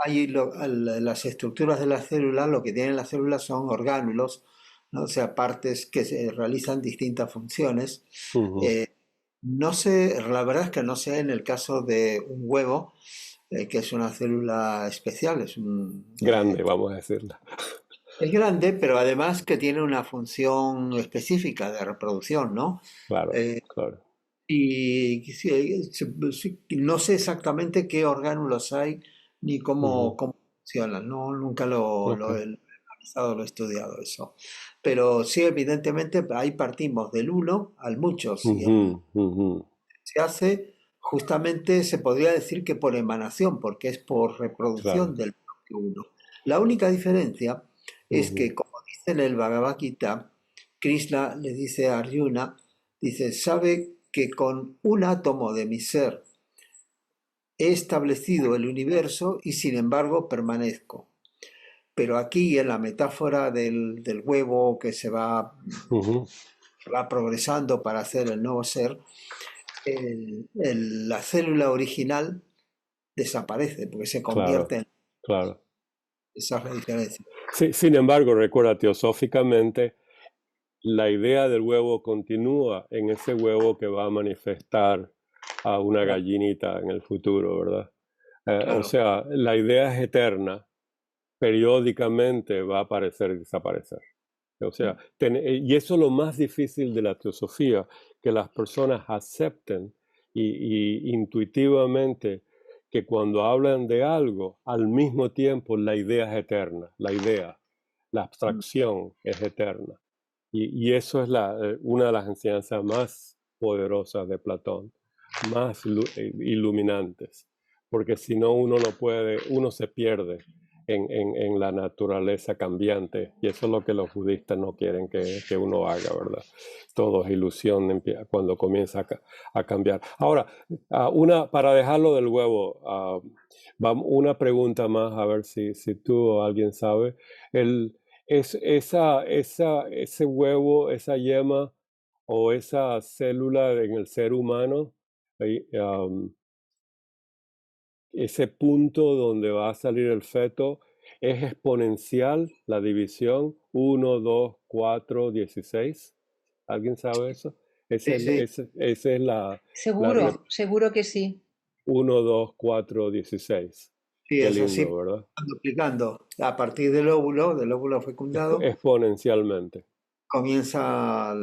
las estructuras de las células, lo que tienen las células son orgánulos, ¿no? O sea, partes que se realizan distintas funciones. Ujú. Eh, no sé, la verdad es que no sé en el caso de un huevo, que es una célula especial, Grande, vamos a decirla. es grande, pero además que tiene una función específica de reproducción, ¿no? Claro, Eh, claro. y no sé exactamente qué orgánulos hay ni Ujú. cómo funcionan, ¿no? Nunca Ok. lo he analizado, lo he estudiado eso. Pero sí, evidentemente, ahí partimos del uno al muchos y Ujú, ujú. se hace justamente, se podría decir que por emanación, porque es por reproducción Claro. del propio uno. La única diferencia es Ujú, que, como dice en el Bhagavad Gita, Krishna le dice a Arjuna, dice, sabe que con un átomo de mi ser he establecido el universo y sin embargo permanezco. Pero aquí en la metáfora del huevo que ujú. va progresando para hacer el nuevo ser, la célula original desaparece porque se convierte Claro, en... claro. Esa es la diferencia. Sí, sin embargo, recuerda, teosóficamente, la idea del huevo continúa en ese huevo que va a manifestar a una Claro, gallinita en el futuro, ¿verdad? O claro. sea, la idea es eterna, periódicamente va a aparecer y desaparecer. O sea, y eso es lo más difícil de la teosofía, que las personas acepten y intuitivamente que cuando hablan de algo, al mismo tiempo la idea es eterna, la abstracción es eterna. Y eso es una de las enseñanzas más poderosas de Platón, más iluminantes, porque si no uno no puede, uno se pierde en la naturaleza cambiante, y eso es lo que los budistas no quieren que uno haga, ¿verdad? Todo es ilusión cuando comienza a cambiar. Ahora, para dejarlo del huevo, una pregunta más, a ver si tú o alguien sabe. Ese huevo, esa yema o esa célula en el ser humano, ahí, ese punto donde va a salir el feto, es exponencial la división 1, 2, 4, 16. ¿Alguien sabe eso? Sí, sí, Esa es la Seguro, seguro que sí. 1, 2, 4, 16. sí, Qué es así, lindo, ¿verdad? duplicando. A partir del óvulo fecundado, Exponencialmente. comienza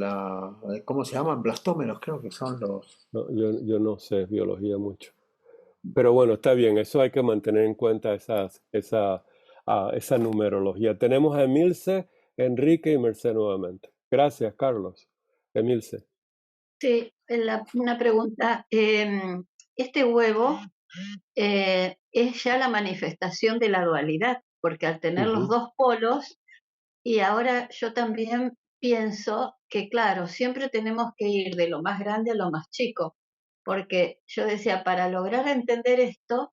¿cómo se llaman? Blastómeros, creo que son los... No, yo no sé biología mucho. Pero bueno, está bien, eso hay que mantener en cuenta esa numerología. Tenemos a Emilce, Enrique y Merced nuevamente. Gracias, Carlos. Emilce. Sí, una pregunta. Este huevo es ya la manifestación de la dualidad, porque al tener los Ujú, dos polos, y ahora yo también pienso que, claro, siempre tenemos que ir de lo más grande a lo más chico, porque yo decía, para lograr entender esto,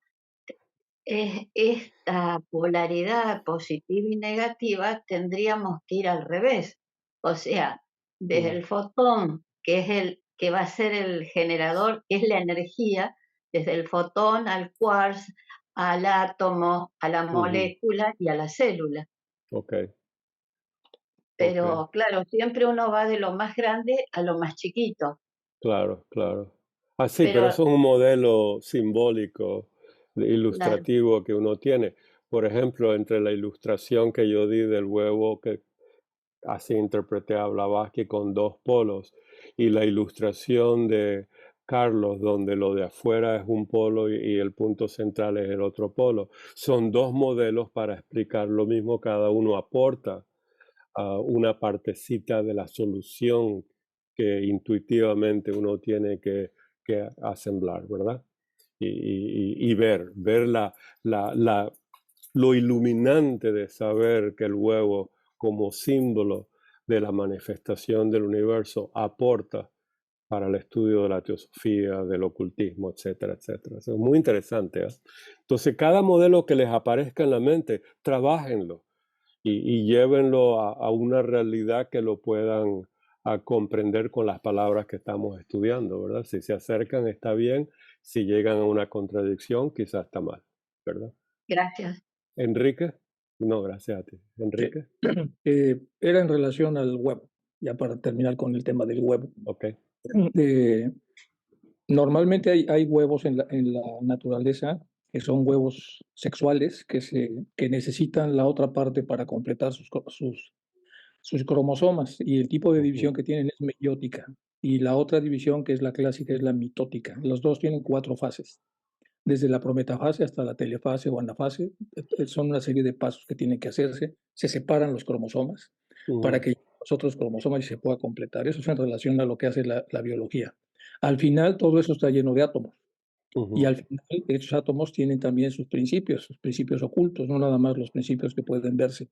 esta polaridad positiva y negativa tendríamos que ir al revés. O sea, desde ujú, el fotón, que es el que va a ser el generador, que es la energía, desde el fotón al quarks, al átomo, a la ujú. molécula y a la célula. Ok, ok. Pero claro, siempre uno va de lo más grande a lo más chiquito. Claro, claro. Ah, sí, pero Pero eso es un modelo simbólico, claro, ilustrativo que uno tiene. Por ejemplo, entre la ilustración que yo di del huevo, que así interpreté a Blavatsky con dos polos, y la ilustración de Carlos, donde lo de afuera es un polo y el punto central es el otro polo. Son dos modelos para explicar lo mismo, cada uno aporta una partecita de la solución que intuitivamente uno tiene que asemblar, ¿verdad? Y ver la, lo iluminante de saber que el huevo como símbolo de la manifestación del universo aporta para el estudio de la teosofía, del ocultismo, etcétera, etcétera. Eso es muy interesante, ¿eh? Entonces, cada modelo que les aparezca en la mente, trabájenlo y llévenlo a una realidad que lo puedan comprender con las palabras que estamos estudiando, ¿verdad? Si se acercan, está bien. Si llegan a una contradicción, quizás está mal, ¿verdad? Gracias. Enrique. No, gracias a ti. Sí. Enrique. Era en relación al huevo, ya para terminar con el tema del huevo. Ok. Normalmente hay huevos en la naturaleza que son huevos sexuales que necesitan la otra parte para completar sus cromosomas, y el tipo de división que tienen es meiótica, y la otra división, que es la clásica, es la mitótica. Los dos tienen 4 fases. Desde la prometafase hasta la telefase o anafase, son una serie de pasos que tienen que hacerse. Se separan los cromosomas para que los otros cromosomas se pueda completar. Eso es en relación a lo que hace la biología. Al final, todo eso está lleno de átomos. Y al final, esos átomos tienen también sus principios ocultos, no nada más los principios que pueden verse.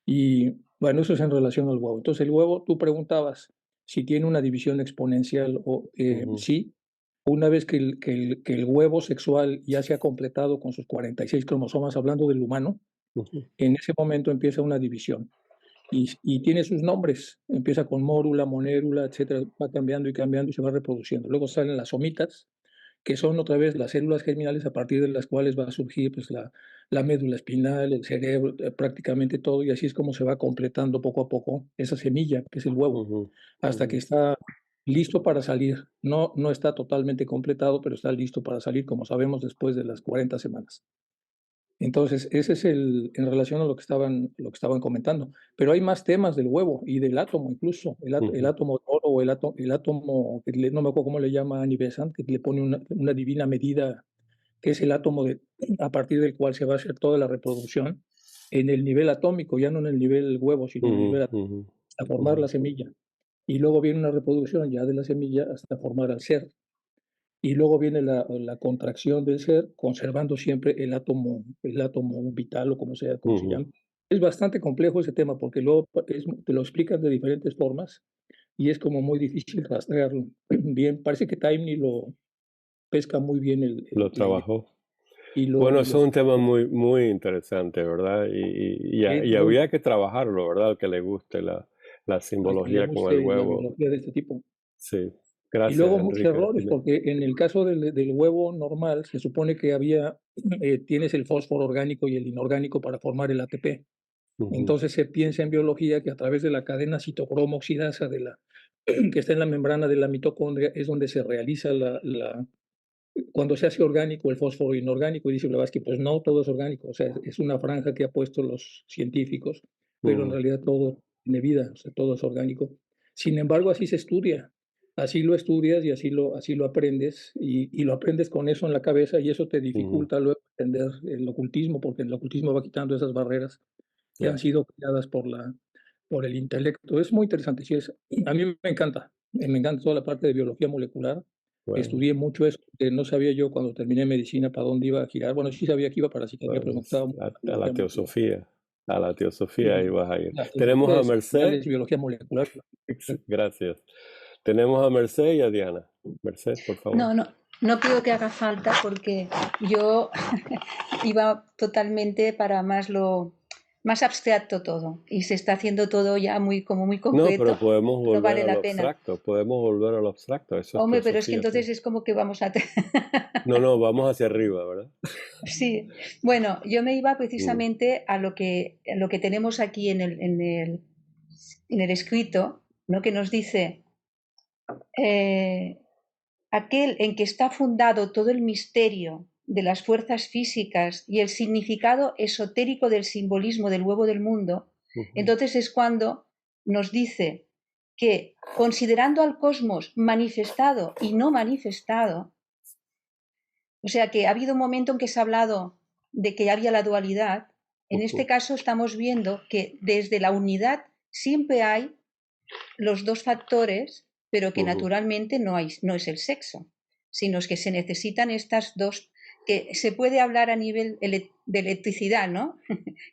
Y bueno, eso es en relación al huevo. Entonces, el huevo, tú preguntabas si tiene una división exponencial o sí. Una vez que el huevo sexual ya se ha completado con sus 46 cromosomas, hablando del humano, en ese momento empieza una división. Y tiene sus nombres. Empieza con mórula, monérula, etcétera. Va cambiando y cambiando y se va reproduciendo. Luego salen las somitas, que son otra vez las células germinales a partir de las cuales va a surgir pues, la médula espinal, el cerebro, prácticamente todo, y así es como se va completando poco a poco esa semilla, que es el huevo, hasta que está listo para salir. No está totalmente completado, pero está listo para salir, como sabemos, después de las 40 semanas. Entonces, ese es en relación a lo que estaban comentando. Pero hay más temas del huevo y del átomo incluso. El átomo de oro o el átomo, no me acuerdo cómo le llama Annie Besant, que le pone una divina medida, que es el átomo a partir del cual se va a hacer toda la reproducción en el nivel atómico, ya no en el nivel huevo, sino en el nivel atómico, hasta formar la semilla. Y luego viene una reproducción ya de la semilla hasta formar al ser. Y luego viene la contracción del ser, conservando siempre el átomo vital, o como se llama. Es bastante complejo ese tema, porque luego te lo explican de diferentes formas y es como muy difícil rastrearlo. Bien, parece que Taimni lo pesca muy bien lo trabajó. Bueno, eso es un tema muy, muy interesante, ¿verdad? Y había que trabajarlo, ¿verdad? Al que le guste la simbología con el huevo. La biología de este tipo. Sí. Gracias, y luego Enrique. muchos errores, porque en el caso del huevo normal se supone que tienes el fósforo orgánico y el inorgánico para formar el ATP. Entonces se piensa en biología que a través de la cadena citocromo oxidasa que está en la membrana de la mitocondria es donde se realiza cuando se hace orgánico el fósforo inorgánico. Y dice Blavatsky, pues no, todo es orgánico. O sea, es una franja que han puesto los científicos, pero en realidad todo tiene vida, o sea, todo es orgánico. Sin embargo, así se estudia. Así lo estudias y así lo aprendes, y lo aprendes con eso en la cabeza, y eso te dificulta luego entender el ocultismo, porque el ocultismo va quitando esas barreras que han sido creadas por el intelecto. Es muy interesante. Sí, a mí me encanta toda la parte de biología molecular. Estudié mucho eso, que no sabía yo cuando terminé medicina para dónde iba a girar. Bueno, sí sabía que iba para psiquiatría, pero me gustaba mucho a la teosofía. A la teosofía ibas a ir. Tenemos a Merced. Biología molecular. Gracias. Tenemos a Merced y a Diana. Merced, por favor. No creo que haga falta, porque yo iba totalmente para más abstracto todo, y se está haciendo todo ya muy concreto. No, pero podemos volver vale a lo abstracto. Podemos volver a lo abstracto. Eso Hombre, pero es que entonces es como que vamos a... No, vamos hacia arriba, ¿verdad? Sí. Bueno, yo me iba precisamente a lo que tenemos aquí en el escrito, ¿no? Que nos dice aquel en que está fundado todo el misterio de las fuerzas físicas y el significado esotérico del simbolismo del huevo del mundo. Entonces es cuando nos dice que, considerando al cosmos manifestado y no manifestado, o sea que ha habido un momento en que se ha hablado de que había la dualidad. En este caso estamos viendo que desde la unidad siempre hay los dos factores, pero que naturalmente no es el sexo, sino que se necesitan estas dos, que se puede hablar a nivel de electricidad, ¿no?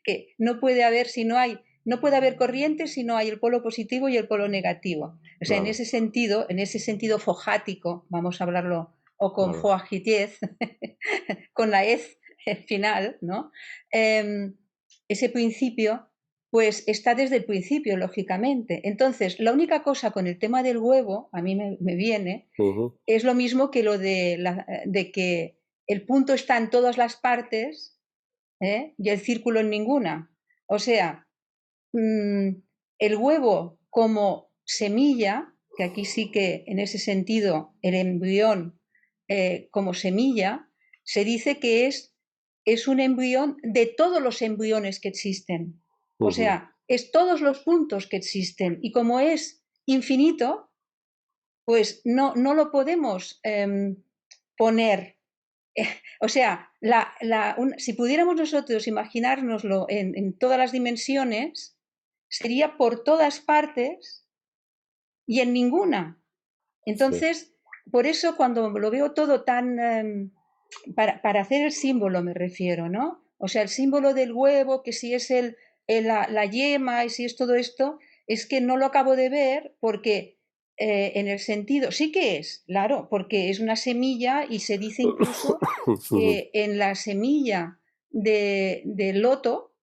Que no puede haber, si no hay no puede haber corriente si no hay el polo positivo y el polo negativo. O sea, en ese sentido fojático, vamos a hablarlo, o con foagitiez, con la ez final, ¿no? Ese principio, pues está desde el principio, lógicamente. Entonces, la única cosa con el tema del huevo, a mí me viene, es lo mismo que lo de que el punto está en todas las partes, y el círculo en ninguna. O sea, el huevo como semilla, que aquí sí que en ese sentido el embrión como semilla, se dice que es un embrión de todos los embriones que existen. O sea, es todos los puntos que existen. Y como es infinito, pues no lo podemos poner. O sea, si pudiéramos nosotros imaginárnoslo en todas las dimensiones, sería por todas partes y en ninguna. Entonces, por eso cuando lo veo todo tan... para hacer el símbolo me refiero, ¿no? O sea, el símbolo del huevo, que si es la yema y si es todo esto, es que no lo acabo de ver porque en el sentido, sí que es, claro, porque es una semilla y se dice incluso que en la semilla del loto,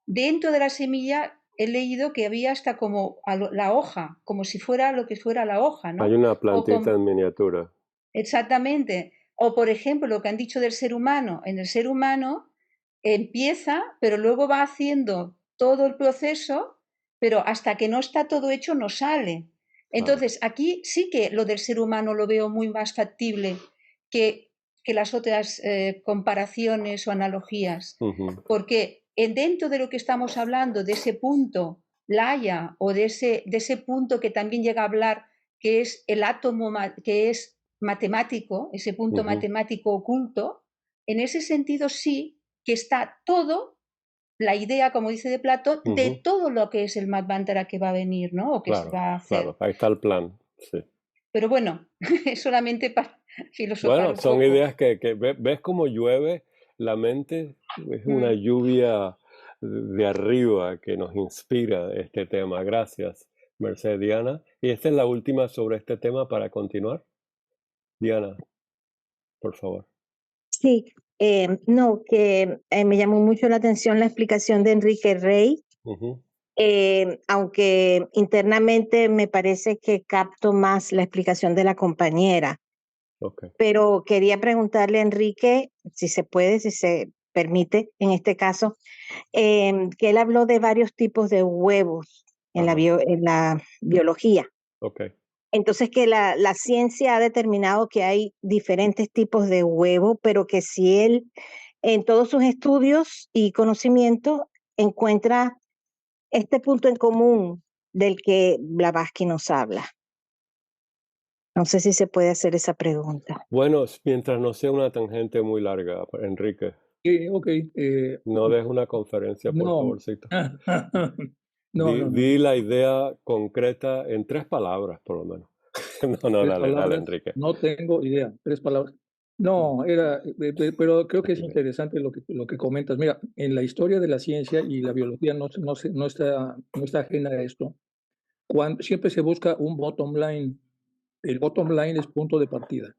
dentro de la semilla he leído que había hasta como la hoja, como si fuera lo que fuera la hoja, ¿no? Hay una plantita en miniatura. Exactamente. O, por ejemplo, lo que han dicho del ser humano. En el ser humano empieza, pero luego va haciendo todo el proceso, pero hasta que no está todo hecho no sale. Entonces, aquí sí que lo del ser humano lo veo muy más factible que las otras comparaciones o analogías. Porque dentro de lo que estamos hablando, de ese punto, Laia, o de ese punto que también llega a hablar, que es el átomo, que es matemático, ese punto matemático oculto, en ese sentido sí que está todo, la idea, como dice de Platón, de todo lo que es el Madvantara que va a venir, ¿no? O que se va a hacer. Claro, ahí está el plan, sí. Pero bueno, es solamente para filosofar Bueno, un son poco. ideas que ves cómo llueve la mente, es una lluvia de arriba que nos inspira este tema. Gracias, Mercedes. Diana. Y esta es la última sobre este tema para continuar. Diana, por favor. Sí, no, que me llamó mucho la atención la explicación de Enrique Rey, aunque internamente me parece que capto más la explicación de la compañera. Pero quería preguntarle a Enrique, si se puede, si se permite, en este caso, que él habló de varios tipos de huevos en la biología. Entonces, que la ciencia ha determinado que hay diferentes tipos de huevo, pero que si él, en todos sus estudios y conocimientos, encuentra este punto en común del que Blavatsky nos habla. No sé si se puede hacer esa pregunta. Bueno, mientras no sea una tangente muy larga, Enrique. No des una conferencia, por favorcito. Di la idea concreta en 3 palabras, por lo menos. Dale, Enrique. No tengo idea, 3 palabras. No, pero creo que es interesante lo que comentas. Mira, en la historia de la ciencia y la biología no está ajena a esto. Siempre se busca un bottom line. El bottom line es punto de partida.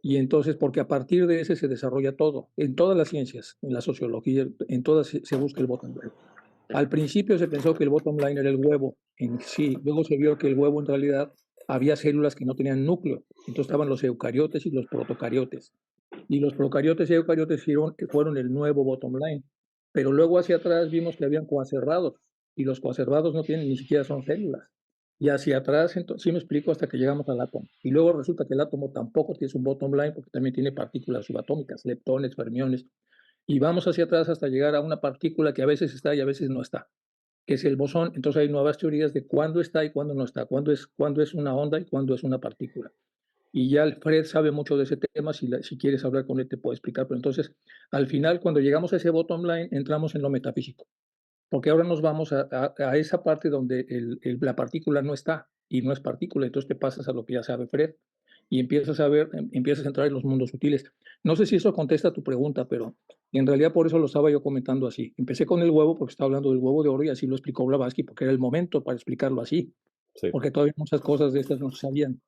Y entonces, porque a partir de ese se desarrolla todo, en todas las ciencias, en la sociología, en todas se busca el bottom line. Al principio se pensó que el bottom line era el huevo en sí, luego se vio que el huevo en realidad había células que no tenían núcleo, entonces estaban los eucariotes y los protocariotes. Y los procariotes y eucariotes fueron el nuevo bottom line. Pero luego hacia atrás vimos que habían coacervados, y los coacervados no tienen, ni siquiera son células. Y hacia atrás, entonces, sí me explico, hasta que llegamos al átomo. Y luego resulta que el átomo tampoco tiene un bottom line porque también tiene partículas subatómicas, leptones, fermiones. Y vamos hacia atrás hasta llegar a una partícula que a veces está y a veces no está, que es el bosón. Entonces hay nuevas teorías de cuándo está y cuándo no está, cuándo es una onda y cuándo es una partícula. Y ya Fred sabe mucho de ese tema, si quieres hablar con él te puedo explicar. Pero entonces, al final, cuando llegamos a ese bottom line, entramos en lo metafísico. Porque ahora nos vamos a esa parte donde la partícula no está y no es partícula, entonces te pasas a lo que ya sabe Fred y empiezas a entrar en los mundos sutiles. No sé si eso contesta tu pregunta, pero En realidad por eso lo estaba yo comentando así. Empecé con el huevo porque estaba hablando del huevo de oro y así lo explicó Blavatsky porque era el momento para explicarlo así. Sí. Porque todavía muchas cosas de estas no se sabían.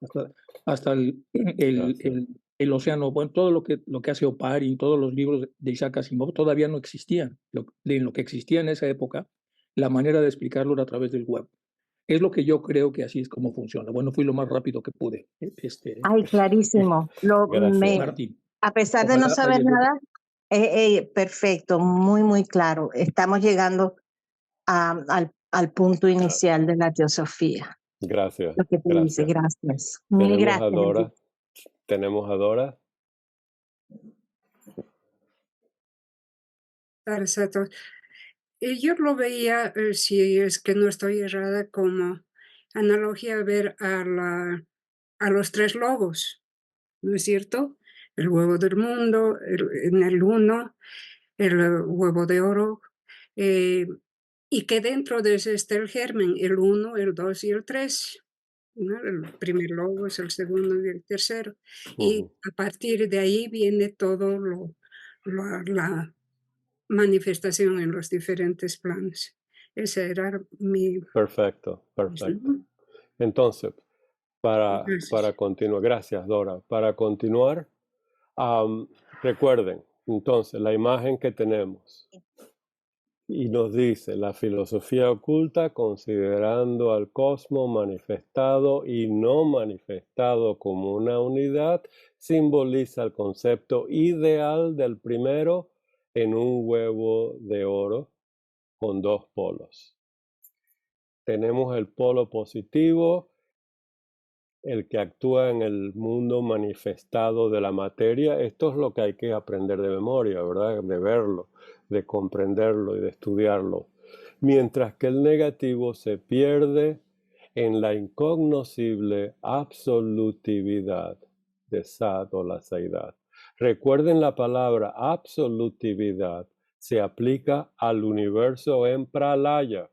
Hasta el océano, bueno, todo lo que hace Oparin, todos los libros de Isaac Asimov todavía no existían. En lo que existía en esa época, la manera de explicarlo era a través del huevo. Es lo que yo creo que así es como funciona. Bueno, fui lo más rápido que pude. Ay, clarísimo. Martín. A pesar de no saber nada, perfecto, muy, muy claro. Estamos llegando al punto inicial de la teosofía. Gracias. Lo que te dice, gracias. Mil gracias. Tenemos a Dora. Exacto. Y yo lo veía, si es que no estoy errada, como analogía a ver a los 3 lobos, ¿no es cierto? El huevo del mundo, en el uno, el huevo de oro, y que dentro de ese está el germen, el 1, el 2 y el 3. ¿No? El primer lobo es el segundo y el tercero. Y a partir de ahí viene todo la manifestación en los diferentes planos. Ese era mi... Perfecto. Entonces, para continuar, gracias Dora, para continuar, recuerden, entonces, la imagen que tenemos, y nos dice, la filosofía oculta, considerando al cosmos manifestado y no manifestado como una unidad, simboliza el concepto ideal del primero en un huevo de oro con 2 polos. Tenemos el polo positivo, el que actúa en el mundo manifestado de la materia. Esto es lo que hay que aprender de memoria, ¿verdad? De verlo, de comprenderlo y de estudiarlo. Mientras que el negativo se pierde en la incognoscible absolutividad de Sat o la seidad. Recuerden la palabra absolutividad se aplica al universo en pralaya.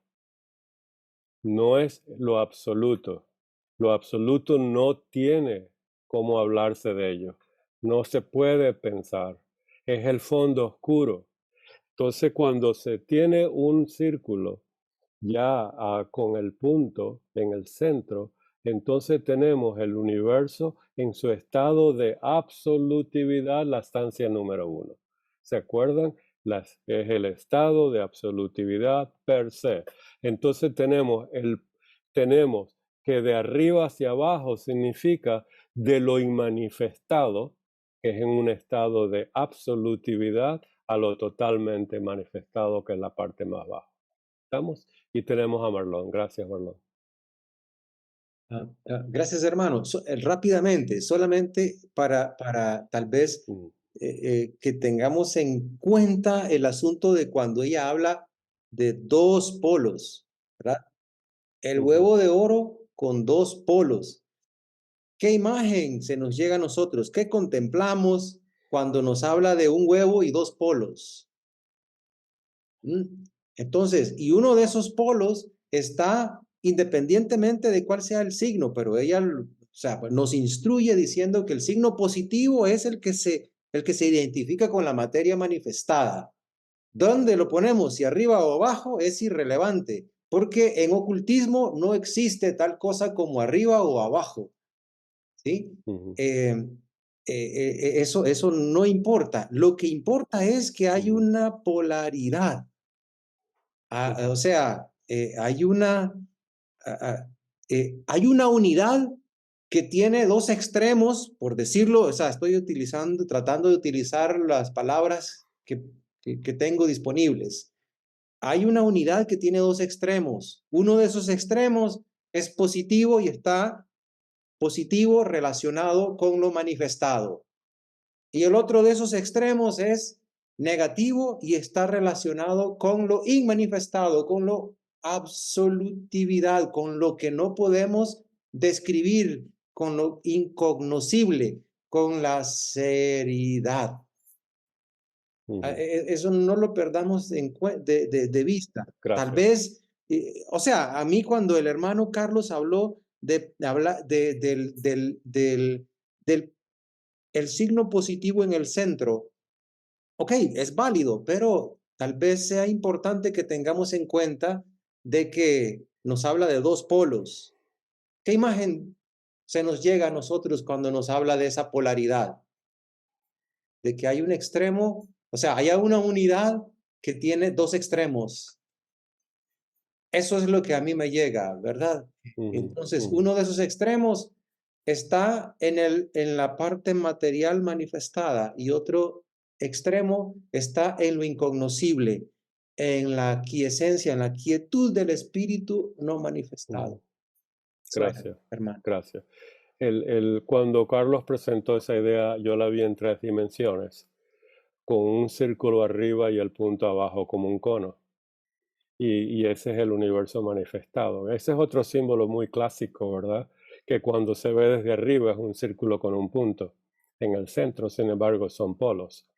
No es lo absoluto. Lo absoluto no tiene cómo hablarse de ello. No se puede pensar. Es el fondo oscuro. Entonces, cuando se tiene un círculo ya con el punto en el centro, entonces tenemos el universo en su estado de absolutividad, la estancia número 1. ¿Se acuerdan? Es el estado de absolutividad per se. Entonces tenemos que de arriba hacia abajo significa de lo inmanifestado, que es en un estado de absolutividad, a lo totalmente manifestado, que es la parte más baja. ¿Estamos? Y tenemos a Marlon. Gracias, Marlon. Gracias, hermano. Rápidamente, solamente para tal vez que tengamos en cuenta el asunto de cuando ella habla de 2 polos, ¿verdad? El huevo de oro con 2 polos. ¿Qué imagen se nos llega a nosotros? ¿Qué contemplamos cuando nos habla de un huevo y 2 polos? Entonces, y uno de esos polos está independientemente de cuál sea el signo, pero ella, nos instruye diciendo que el signo positivo es el que se identifica con la materia manifestada. ¿Dónde lo ponemos? Si arriba o abajo es irrelevante, porque en ocultismo no existe tal cosa como arriba o abajo. ¿Sí? Eso no importa. Lo que importa es que hay una polaridad. O sea, hay una unidad que tiene 2 extremos, por decirlo, o sea, tratando de utilizar las palabras que tengo disponibles. Hay una unidad que tiene 2 extremos. Uno de esos extremos es positivo y está positivo relacionado con lo manifestado. Y el otro de esos extremos es negativo y está relacionado con lo inmanifestado, con lo absolutividad, con lo que no podemos describir, con lo incognoscible, con la seriedad. Eso no lo perdamos de vista. Gracias. Tal vez, o sea, a mí cuando el hermano Carlos habló del el signo positivo en el centro, ok, es válido, pero tal vez sea importante que tengamos en cuenta de que nos habla de dos polos. ¿Qué imagen se nos llega a nosotros cuando nos habla de esa polaridad? De que hay un extremo, o sea, hay una unidad que tiene dos extremos. Eso es lo que a mí me llega, ¿verdad? Entonces, uno de esos extremos está en la parte material manifestada y otro extremo está en lo incognoscible, en la quiesencia, en la quietud del espíritu no manifestado. Gracias, hermano. Gracias. Cuando Carlos presentó esa idea, yo la vi en 3 dimensiones, con un círculo arriba y el punto abajo como un cono. Y ese es el universo manifestado. Ese es otro símbolo muy clásico, ¿verdad? Que cuando se ve desde arriba es un círculo con un punto. En el centro, sin embargo, son polos.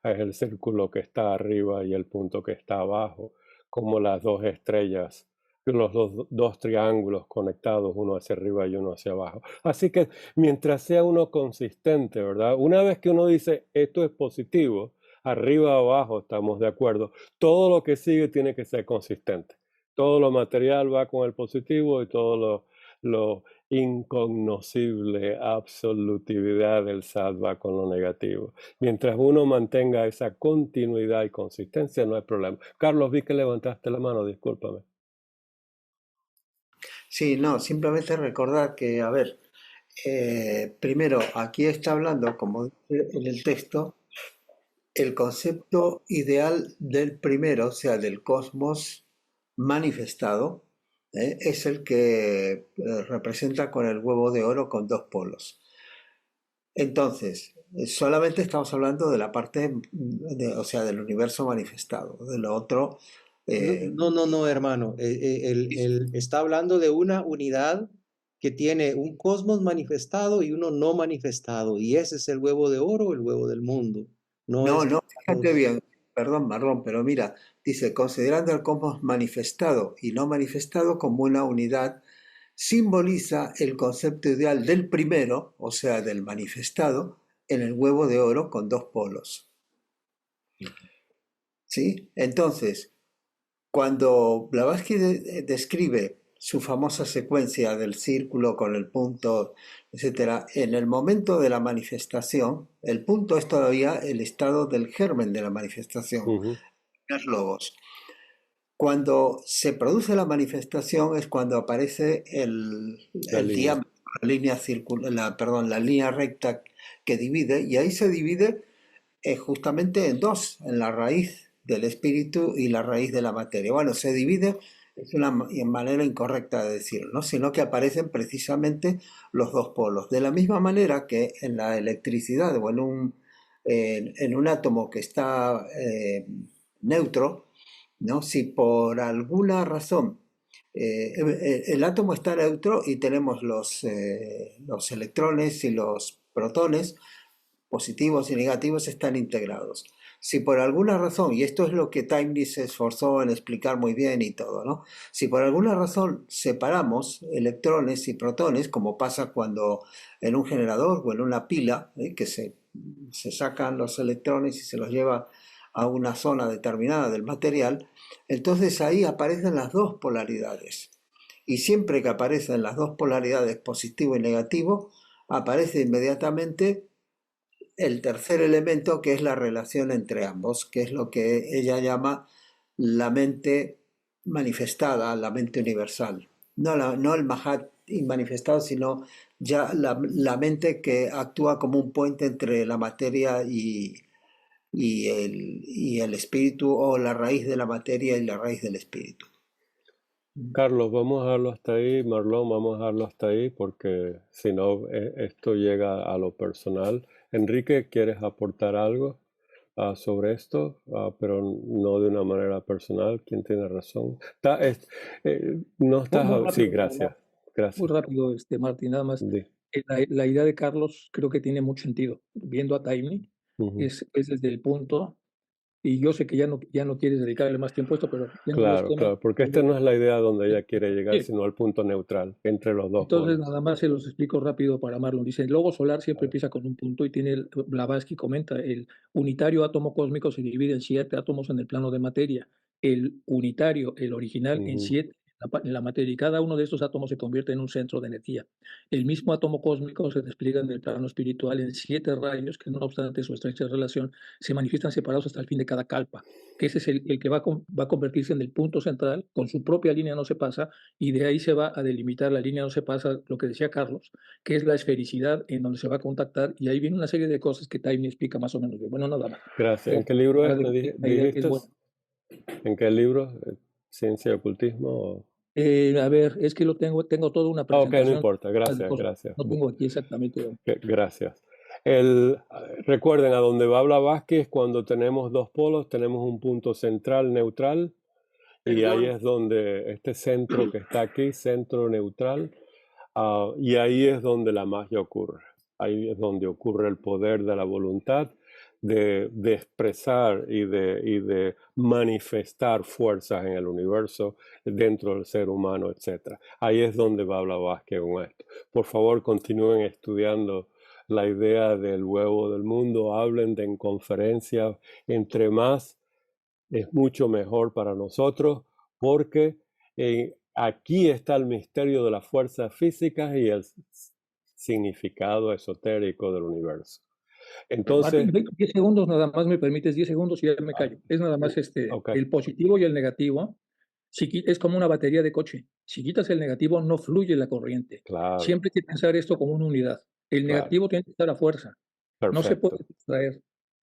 Es el círculo que está arriba y el punto que está abajo, como las 2 estrellas, los dos triángulos conectados, uno hacia arriba y uno hacia abajo. Así que mientras sea uno consistente, ¿verdad? Una vez que uno dice esto es positivo, arriba o abajo estamos de acuerdo, todo lo que sigue tiene que ser consistente. Todo lo material va con el positivo y todo lo incognoscible, absolutividad del SAT va con lo negativo. Mientras uno mantenga esa continuidad y consistencia, no hay problema. Carlos, vi que levantaste la mano, discúlpame. Sí, no, simplemente recordar que, a ver, primero, aquí está hablando, como dice en el texto, el concepto ideal del primero, o sea, del cosmos manifestado, es el que representa con el huevo de oro con 2 polos. Entonces, solamente estamos hablando de la parte, o sea, del universo manifestado. De lo otro... No, hermano. Él está hablando de una unidad que tiene un cosmos manifestado y uno no manifestado. Y ese es el huevo de oro, el huevo del mundo. No, fíjate bien, perdón, Marrón, pero mira, dice, considerando el cosmos manifestado y no manifestado como una unidad, simboliza el concepto ideal del primero, o sea, del manifestado, en el huevo de oro con 2 polos. ¿Sí? Entonces, cuando Blavatsky describe su famosa secuencia del círculo con el punto, etcétera, en el momento de la manifestación, el punto es todavía el estado del germen de la manifestación, los logos. Cuando se produce la manifestación es cuando aparece el diámetro, la línea la línea recta que divide, y ahí se divide justamente en 2, en la raíz del espíritu y la raíz de la materia. Bueno, se divide, es una manera incorrecta de decirlo, ¿no? Sino que aparecen precisamente los 2 polos. De la misma manera que en la electricidad o en un átomo que está neutro, ¿no? Si por alguna razón el átomo está neutro y tenemos los electrones y los protones, positivos y negativos, están integrados. Si por alguna razón, y esto es lo que Leibniz se esforzó en explicar muy bien y todo, ¿no? Si por alguna razón separamos electrones y protones, como pasa cuando en un generador o en una pila, que se sacan los electrones y se los lleva a una zona determinada del material, entonces ahí aparecen las 2 polaridades. Y siempre que aparecen las 2 polaridades, positivo y negativo, aparece inmediatamente el tercer elemento, que es la relación entre ambos, que es lo que ella llama la mente manifestada, la mente universal. No el Mahat manifestado, sino ya la mente que actúa como un puente entre la materia y el espíritu, o la raíz de la materia y la raíz del espíritu. Carlos, vamos a dejarlo hasta ahí. Marlon, vamos a dejarlo hasta ahí porque si no, esto llega a lo personal. Enrique, ¿quieres aportar algo sobre esto? Pero no de una manera personal. ¿Quién tiene razón? No estás... Sí, gracias. Muy rápido, Martín, nada más. La idea de Carlos creo que tiene mucho sentido. Viendo a Taimni, es desde el punto Y yo sé que ya no quieres dedicarle más tiempo a esto, pero dentro de los temas... Claro, porque esta no es la idea donde ella quiere llegar, Sí. sino al punto neutral entre los dos Entonces, polos. nada más se los explico rápido para Marlon. Dice, el logo solar siempre empieza con un punto y tiene, Blavatsky comenta, el unitario átomo cósmico se divide en 7 átomos en el plano de materia. El unitario, el original, en 7 en la materia, y cada uno de estos átomos se convierte en un centro de energía. El mismo átomo cósmico se despliega en el plano espiritual en 7 rayos que, no obstante su estrecha relación, se manifiestan separados hasta el fin de cada kalpa, que ese es el que va a convertirse en el punto central, con su propia línea no se pasa, y de ahí se va a delimitar la línea no se pasa, lo que decía Carlos, que es la esfericidad en donde se va a contactar, y ahí viene una serie de cosas que Taimni explica más o menos bien. Bueno, nada más. Gracias. ¿En qué libro es? La ¿Me idea que dijiste? es buena. ¿En qué libro? ¿Ciencia y ocultismo? A ver, es que tengo toda una presentación. Ok, no importa. Gracias. No tengo aquí exactamente. Gracias. Recuerden, a donde va Blavatsky es cuando tenemos dos polos, tenemos un punto central neutral, y ahí es donde este centro que está aquí, centro neutral, y ahí es donde la magia ocurre. Ahí es donde ocurre el poder de la voluntad de expresar y de manifestar fuerzas en el universo, dentro del ser humano, etc. Ahí es donde va Blavatsky con esto. Por favor, continúen estudiando la idea del huevo del mundo, hablen en conferencias, entre más es mucho mejor para nosotros, porque aquí está el misterio de las fuerzas físicas y el significado esotérico del universo. Entonces, Martín, 10 segundos, nada más me permites 10 segundos y ya me callo. Es nada más okay. El positivo y el negativo. Es como una batería de coche. Si quitas el negativo, no fluye la corriente. Claro. Siempre hay que pensar esto como una unidad. El negativo tiene que estar a fuerza. Perfecto. No se puede extraer.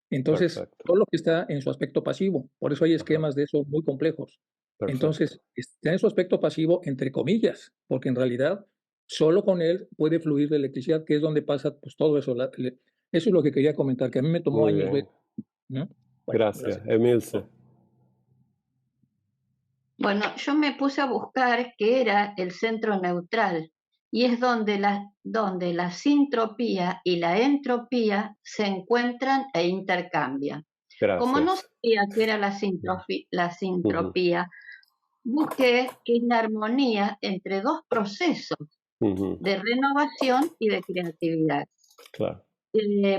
Entonces, Perfecto. todo lo que está en su aspecto pasivo. Por eso hay esquemas de eso muy complejos. Perfecto. Entonces, está en su aspecto pasivo, entre comillas, porque en realidad solo con él puede fluir la electricidad, que es donde pasa pues, todo eso. Eso es lo que quería comentar, que a mí me tomó años ver. ¿No? Bueno, gracias. Emilce. Bueno, yo me puse a buscar qué era el centro neutral y es donde la sintropía y la entropía se encuentran e intercambian. Gracias. Como no sabía qué era la sintropía, busqué qué es la armonía entre dos procesos de renovación y de creatividad. Claro.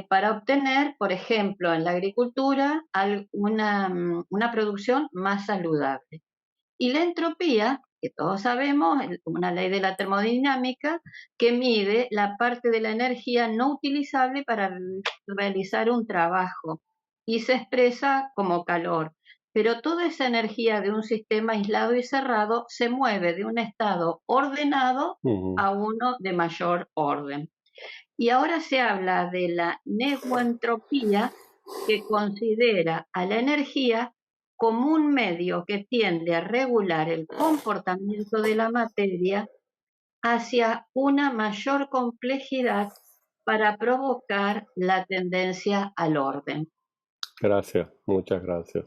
Para obtener, por ejemplo, en la agricultura, una producción más saludable. Y la entropía, que todos sabemos, es una ley de la termodinámica que mide la parte de la energía no utilizable para realizar un trabajo y se expresa como calor. Pero toda esa energía de un sistema aislado y cerrado se mueve de un estado ordenado a uno de mayor orden. Y ahora se habla de la neuroentropía, que considera a la energía como un medio que tiende a regular el comportamiento de la materia hacia una mayor complejidad para provocar la tendencia al orden. Gracias, muchas gracias.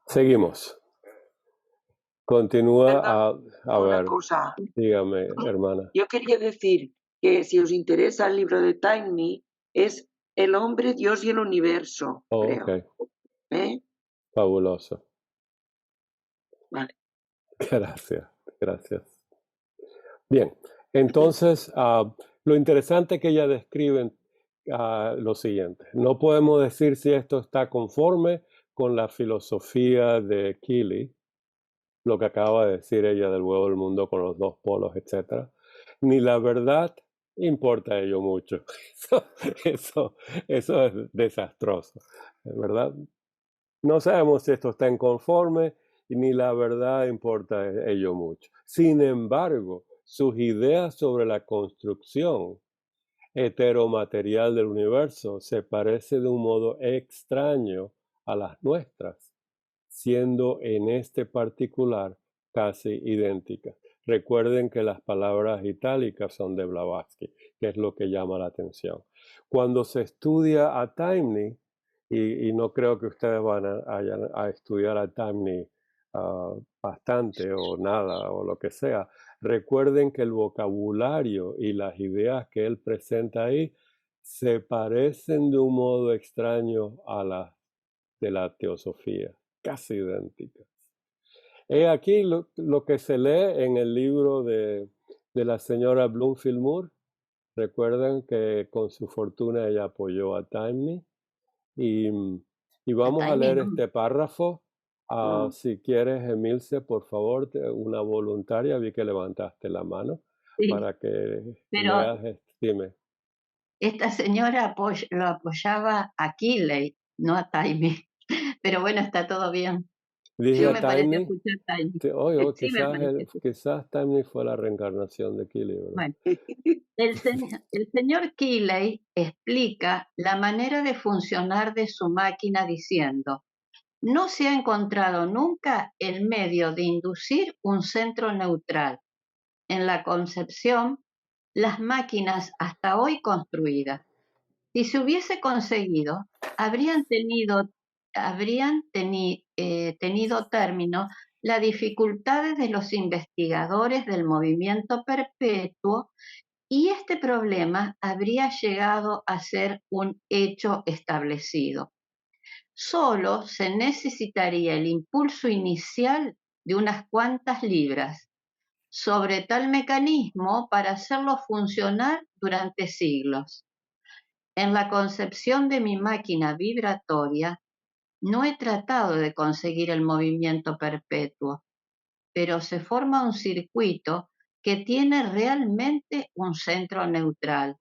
Seguimos. Continúa a ver. Cosa. Dígame, hermana. Yo quería decir que si os interesa el libro de Taimni, es El hombre, Dios y el universo. Creo. Okay. ¿Eh? Fabuloso. Vale. Gracias. Bien, entonces lo interesante que ella describe lo siguiente. No podemos decir si esto está conforme con la filosofía de Keely, lo que acaba de decir ella del huevo del mundo con los dos polos, etc. Ni la verdad importa ello mucho. Eso es desastroso, ¿verdad? No sabemos si esto está en conforme y ni la verdad importa ello mucho. Sin embargo, sus ideas sobre la construcción heteromaterial del universo se parece de un modo extraño a las nuestras, siendo en este particular casi idénticas. Recuerden que las palabras itálicas son de Blavatsky, que es lo que llama la atención. Cuando se estudia a Taimni, y no creo que ustedes van a estudiar a Taimni bastante o nada o lo que sea, recuerden que el vocabulario y las ideas que él presenta ahí se parecen de un modo extraño a las de la teosofía, casi idénticas. He aquí lo que se lee en el libro de la señora Bloomfield Moore. Recuerden que con su fortuna ella apoyó a Taimni. Y vamos a leer este párrafo. Si quieres, Emilce, por favor, una voluntaria, vi que levantaste la mano para que leas. Dime. Esta señora lo apoyaba a Keeley, no a Taimni. Pero bueno, está todo bien. Dije a Taimni. Sí, quizás Taimni fue la reencarnación de Keeley, ¿verdad? Bueno, el señor Keeley explica la manera de funcionar de su máquina diciendo: no se ha encontrado nunca el medio de inducir un centro neutral en la concepción las máquinas hasta hoy construidas. Si se hubiese conseguido, habrían tenido término las dificultades de los investigadores del movimiento perpetuo, y este problema habría llegado a ser un hecho establecido. Solo se necesitaría el impulso inicial de unas cuantas libras sobre tal mecanismo para hacerlo funcionar durante siglos. En la concepción de mi máquina vibratoria, no he tratado de conseguir el movimiento perpetuo, pero se forma un circuito que tiene realmente un centro neutral,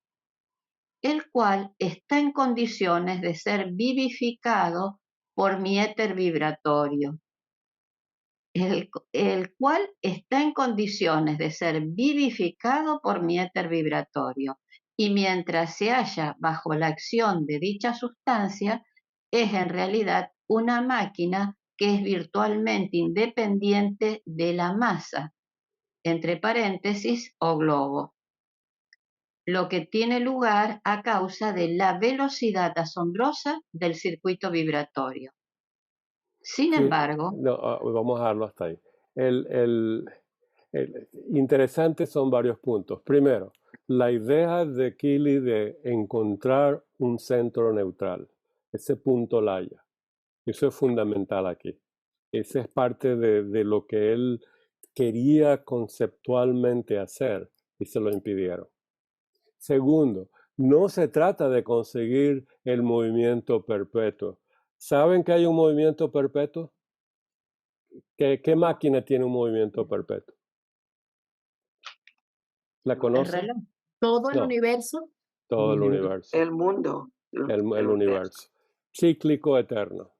el cual está en condiciones de ser vivificado por mi éter vibratorio. El cual está en condiciones de ser vivificado por mi éter vibratorio, y mientras se halla bajo la acción de dicha sustancia, es en realidad una máquina que es virtualmente independiente de la masa, entre paréntesis, o globo, lo que tiene lugar a causa de la velocidad asombrosa del circuito vibratorio. Sin embargo... vamos a dejarlo hasta ahí. Interesantes son varios puntos. Primero, la idea de Keeley de encontrar un centro neutral. Ese punto la haya. Eso es fundamental aquí. Ese es parte de lo que él quería conceptualmente hacer y se lo impidieron. Segundo, no se trata de conseguir el movimiento perpetuo. ¿Saben que hay un movimiento perpetuo? ¿Qué máquina tiene un movimiento perpetuo? ¿La conocen? ¿Todo el universo? Todo el universo. El mundo. El universo. Cíclico, eterno.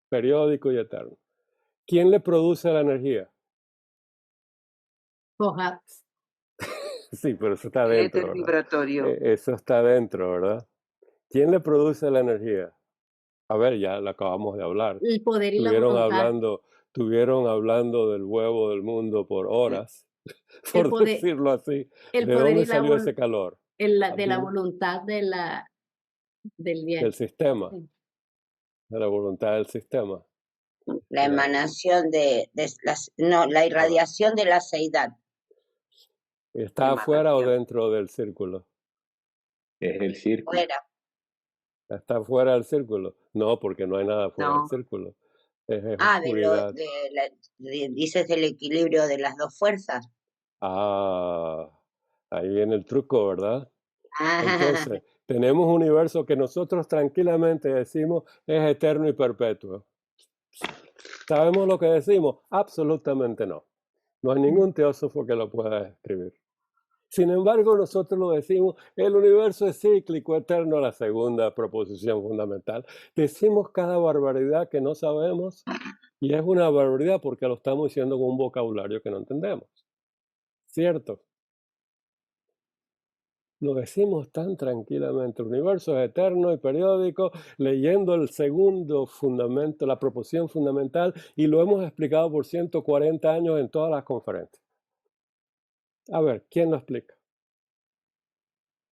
Periódico y eterno. ¿Quién le produce la energía? Sí, pero eso está dentro. El vibratorio. Eso está dentro, ¿verdad? ¿Quién le produce la energía? A ver, ya lo acabamos de hablar. El poder y la voluntad. Estuvieron hablando del huevo del mundo por horas, por decirlo así. ¿De dónde salió ese calor? De la voluntad del bien. Del sistema. Sí. De la voluntad del sistema. La emanación la irradiación de la seidad. ¿Está afuera o dentro del círculo? Es el círculo. Fuera. ¿Está fuera del círculo? No, porque no hay nada fuera del círculo. Es oscuridad. Dices del equilibrio de las dos fuerzas. Ahí viene el truco, ¿verdad? Entonces, tenemos un universo que nosotros tranquilamente decimos es eterno y perpetuo. ¿Sabemos lo que decimos? Absolutamente no. No hay ningún teósofo que lo pueda describir. Sin embargo, nosotros lo decimos, el universo es cíclico, eterno, la segunda proposición fundamental. Decimos cada barbaridad que no sabemos, y es una barbaridad porque lo estamos diciendo con un vocabulario que no entendemos. ¿Cierto? Lo decimos tan tranquilamente, el universo es eterno y periódico, leyendo el segundo fundamento, la proposición fundamental, y lo hemos explicado por 140 años en todas las conferencias. A ver, ¿quién lo explica?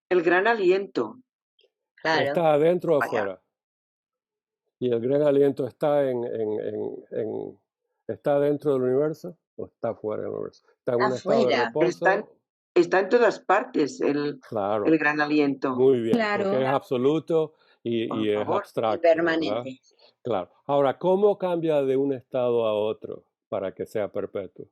El gran aliento. Claro. ¿Está adentro o afuera? ¿Y el gran aliento está está dentro del universo o está fuera del universo? ¿Está en un estado de reposo? Está en todas partes el gran aliento. Muy bien, porque es absoluto y es abstracto. Permanente. Claro. Ahora, ¿cómo cambia de un estado a otro para que sea perpetuo?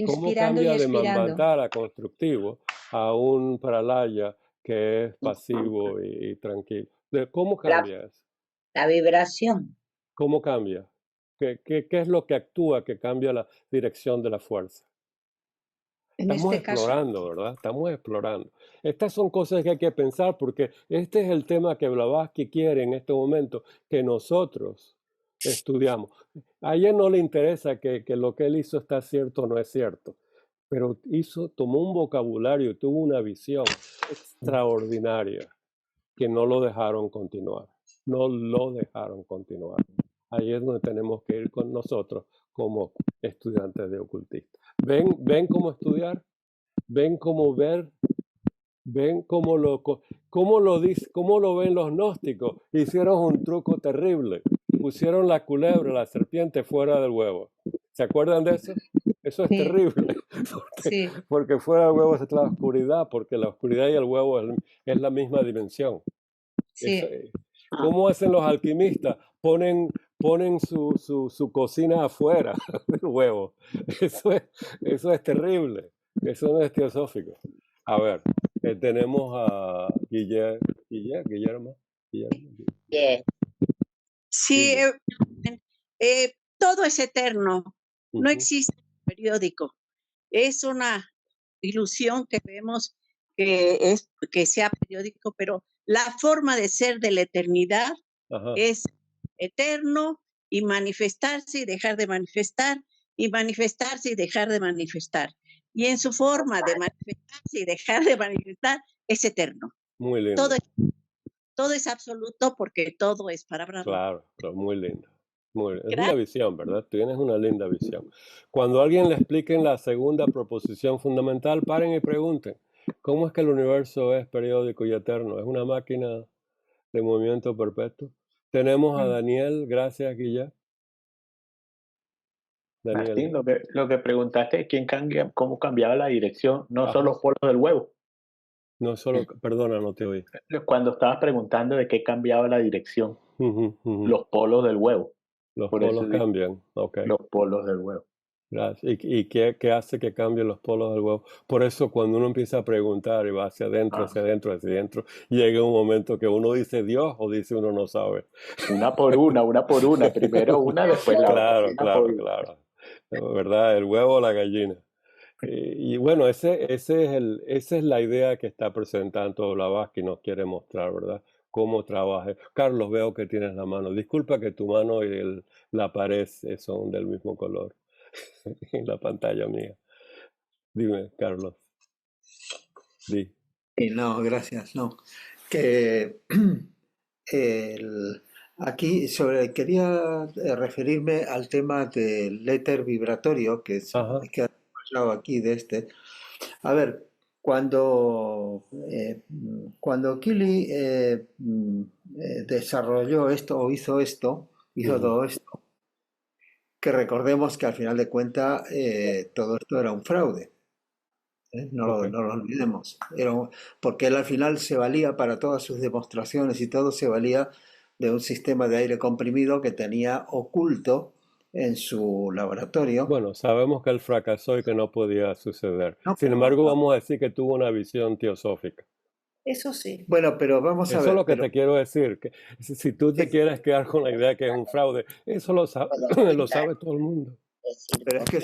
¿Cómo Inspirando y cambia de expirando. Manvantara constructivo a un Pralaya que es pasivo y tranquilo? ¿Cómo cambia eso? La vibración. ¿Cómo cambia? ¿Qué es lo que actúa que cambia la dirección de la fuerza? Estamos explorando, ¿verdad? Estamos explorando. Estas son cosas que hay que pensar porque este es el tema que Blavatsky quiere en este momento que nosotros estudiamos. A ella no le interesa que lo que él hizo está cierto o no es cierto, pero tomó un vocabulario, tuvo una visión extraordinaria que no lo dejaron continuar. No lo dejaron continuar. Ahí es donde tenemos que ir con nosotros como estudiantes de ocultistas. ¿Ven cómo estudiar? ¿Ven cómo ver? ¿Ven cómo lo ven los gnósticos? Hicieron un truco terrible. Pusieron la culebra, la serpiente fuera del huevo. ¿Se acuerdan de eso? Eso es terrible. Porque fuera del huevo está la oscuridad, porque la oscuridad y el huevo es la misma dimensión. ¿Cómo hacen los alquimistas? Ponen su cocina afuera del huevo. Eso es terrible. Eso no es teosófico. A ver, tenemos a Guillermo. Sí, todo es eterno. No existe periódico. Es una ilusión que vemos que sea periódico, pero la forma de ser de la eternidad es eterno y manifestarse y dejar de manifestar y manifestarse y dejar de manifestar. Y en su forma de manifestarse y dejar de manifestar es eterno. Muy lindo. Todo es absoluto porque todo es para Brahma. Claro, pero muy lindo. Es una visión, ¿verdad? Tienes una linda visión. Cuando alguien le expliquen la segunda proposición fundamental, paren y pregunten, ¿cómo es que el universo es periódico y eterno? ¿Es una máquina de movimiento perpetuo? Tenemos a Daniel, gracias, Guillermo. Martín, lo que preguntaste es cómo cambiaba la dirección, no son los polos del huevo. No solo, perdona, no te oí. Cuando estabas preguntando de qué cambiaba la dirección, los polos del huevo. Los polos cambian, ok. Los polos del huevo. Gracias. ¿Y qué hace que cambien los polos del huevo? Por eso cuando uno empieza a preguntar y va hacia adentro, hacia adentro, hacia adentro, llega un momento que uno dice Dios o dice uno no sabe. Una por una. Primero una, después la otra. Claro. ¿Verdad? El huevo o la gallina. Y bueno, esa es la idea que está presentando Blavatsky y nos quiere mostrar, ¿verdad? Cómo trabaja. Carlos, veo que tienes la mano. Disculpa que tu mano y la pared son del mismo color en la pantalla mía. Dime, Carlos. No, gracias. No. Que aquí quería referirme al tema del éter vibratorio que ha hablado aquí de este. A ver, cuando Kili desarrolló esto o hizo todo esto, que recordemos que al final de cuentas todo esto era un fraude. No lo olvidemos. Porque él al final se valía para todas sus demostraciones y todo se valía de un sistema de aire comprimido que tenía oculto en su laboratorio. Bueno, sabemos que él fracasó y que no podía suceder. Sin embargo, vamos a decir que tuvo una visión teosófica. Eso sí. Bueno, pero vamos a ver. Eso es lo que te quiero decir. Que si tú te quieres quedar con la idea que es un fraude, eso lo sabe todo el mundo. Pero es que,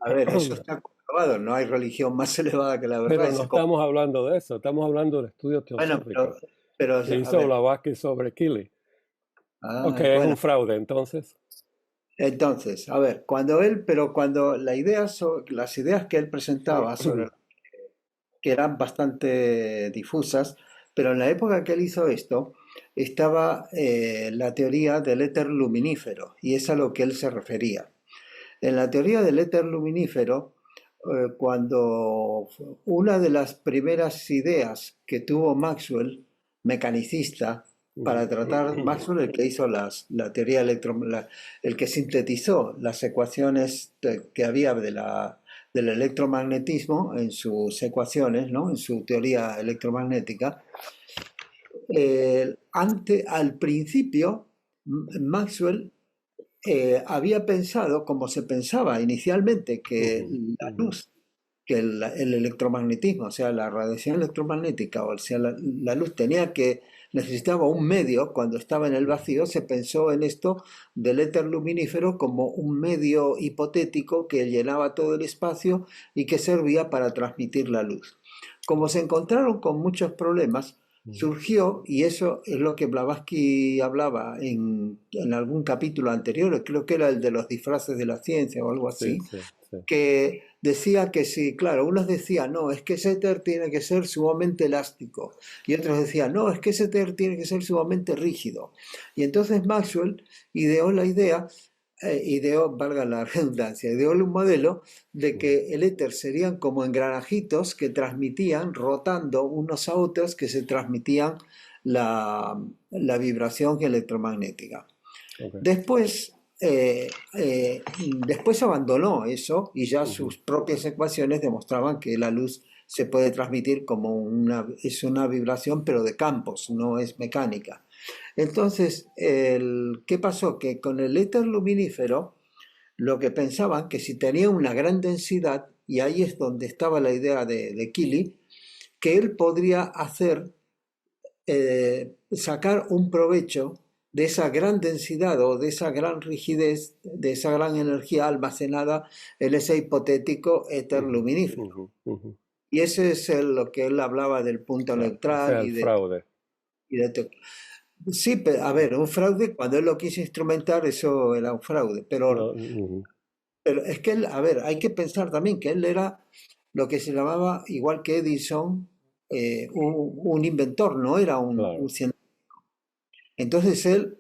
a ver, eso está comprobado. No hay religión más elevada que la verdad. Pero no estamos hablando de eso. Estamos hablando del estudio teosófico. Pero que hizo Blavatsky sobre Kili. Es un fraude, entonces. Entonces, a ver, cuando las ideas que él presentaba que eran bastante difusas, pero en la época que él hizo esto, estaba la teoría del éter luminífero, y es a lo que él se refería. En la teoría del éter luminífero, cuando una de las primeras ideas que tuvo Maxwell, mecanicista, para tratar, Maxwell, el que hizo la teoría el que sintetizó las ecuaciones que había del electromagnetismo en sus ecuaciones, ¿no? En su teoría electromagnética, al principio Maxwell había pensado, como se pensaba inicialmente, que la luz, que el electromagnetismo, o sea, la radiación electromagnética, o sea, la luz necesitaba un medio. Cuando estaba en el vacío, se pensó en esto del éter luminífero como un medio hipotético que llenaba todo el espacio y que servía para transmitir la luz. Como se encontraron con muchos problemas, surgió, y eso es lo que Blavatsky hablaba en algún capítulo anterior, creo que era el de los disfraces de la ciencia o algo así, que decía que sí, claro, unos decían, no, es que ese éter tiene que ser sumamente elástico, y otros decían, no, es que ese éter tiene que ser sumamente rígido. Y entonces Maxwell ideó la idea, valga la redundancia, ideó un modelo de que el éter serían como engranajitos que transmitían, rotando unos a otros, que se transmitían la vibración electromagnética. Después abandonó eso, y ya sus propias ecuaciones demostraban que la luz se puede transmitir como es una vibración, pero de campos, no es mecánica. Entonces, ¿qué pasó? Que con el éter luminífero, lo que pensaban que si tenía una gran densidad, y ahí es donde estaba la idea de Keely, que él podría sacar un provecho de esa gran densidad o de esa gran rigidez, de esa gran energía almacenada en ese hipotético éter luminífero. Y ese es lo que él hablaba del punto neutral, y de fraude. Sí, pero, a ver, un fraude, cuando él lo quiso instrumentar, eso era un fraude, pero es que él, a ver, hay que pensar también que él era lo que se llamaba, igual que Edison, un inventor, no era un científico. Entonces él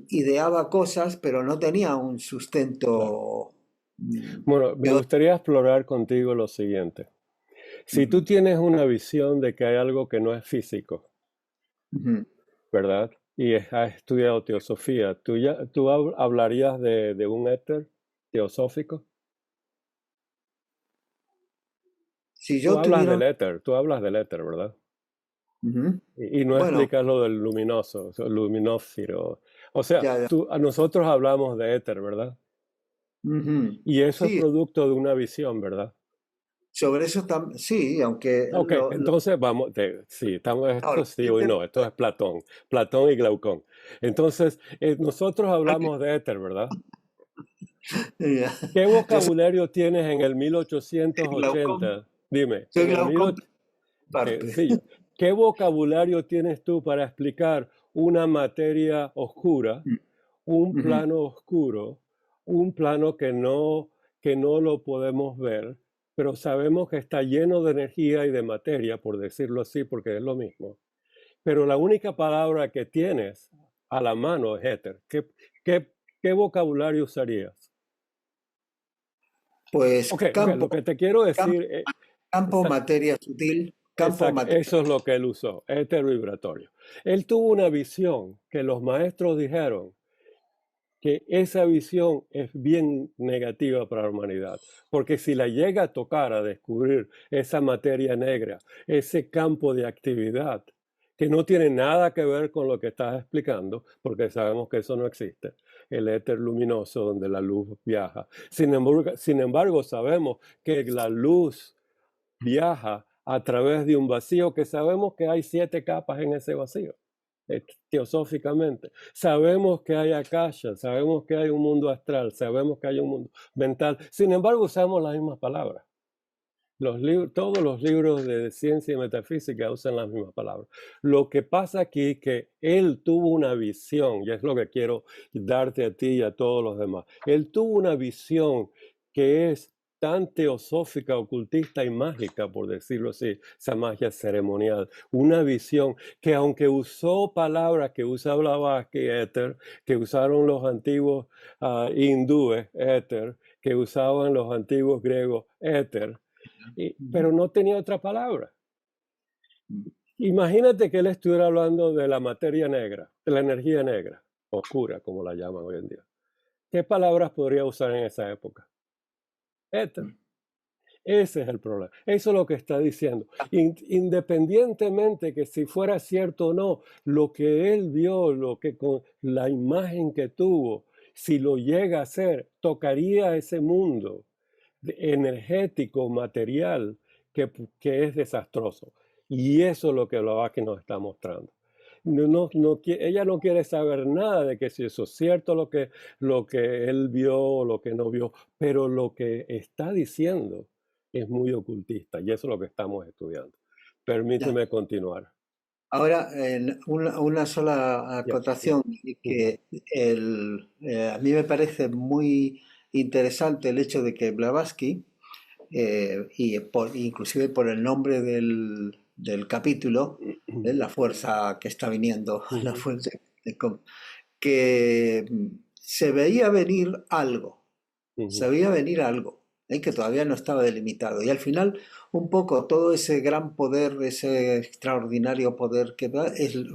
ideaba cosas, pero no tenía un sustento. Bueno, me gustaría explorar contigo lo siguiente. Si tú tienes una visión de que hay algo que no es físico, ¿verdad? Y has estudiado teosofía, ¿tú hablarías de un éter teosófico? Si yo tú hablas del éter, ¿verdad? Y no explicas lo del luminoso, luminósfero. O sea, nosotros hablamos de éter, ¿verdad? Y eso es producto de una visión, ¿verdad? Sobre eso sí, aunque... Entonces vamos, esto sí o no, esto es Platón y Glaucón. Entonces, nosotros hablamos de éter, ¿verdad? ¿Qué vocabulario tienes en el 1880? Dime. ¿Qué vocabulario tienes tú para explicar una materia oscura, un plano oscuro, un plano que no lo podemos ver, pero sabemos que está lleno de energía y de materia, por decirlo así, porque es lo mismo? Pero la única palabra que tienes a la mano es éter. ¿Qué vocabulario usarías? Pues lo que te quiero decir es... Campo, materia sutil, eso es lo que él usó, éter vibratorio. Él tuvo una visión que los maestros dijeron que esa visión es bien negativa para la humanidad, porque si la llega a tocar, a descubrir esa materia negra, ese campo de actividad, que no tiene nada que ver con lo que estás explicando, porque sabemos que eso no existe, el éter luminoso donde la luz viaja. Sin embargo, sabemos que la luz viaja a través de un vacío, que sabemos que hay 7 capas en ese vacío. Teosóficamente, sabemos que hay akasha, sabemos que hay un mundo astral, sabemos que hay un mundo mental. Sin embargo, usamos las mismas palabras. Todos los libros de ciencia y metafísica usan las mismas palabras. Lo que pasa aquí es que él tuvo una visión, y es lo que quiero darte a ti y a todos los demás. Él tuvo una visión que es tan teosófica, ocultista y mágica, por decirlo así, esa magia ceremonial. Una visión que, aunque usó palabras que usa Blavatsky, éter, que usaron los antiguos hindúes, éter, que usaban los antiguos griegos, éter, pero no tenía otra palabra. Imagínate que él estuviera hablando de la materia negra, de la energía negra, oscura, como la llaman hoy en día. ¿Qué palabras podría usar en esa época? Éter. Ese es el problema. Eso es lo que está diciendo. Independientemente que si fuera cierto o no, lo que él vio, lo que con la imagen que tuvo, si lo llega a hacer, tocaría ese mundo energético, material, que es desastroso. Y eso es lo que Blavatsky nos está mostrando. Ella no quiere saber nada de que si eso es cierto lo que él vio o lo que no vio, pero lo que está diciendo es muy ocultista y eso es lo que estamos estudiando. Permíteme continuar. Ahora, una sola acotación, que a mí me parece muy interesante el hecho de que Blavatsky, inclusive por el nombre del capítulo, la fuerza que está viniendo, la fuerza que se veía venir algo, que todavía no estaba delimitado, y al final un poco todo ese gran poder, ese extraordinario poder que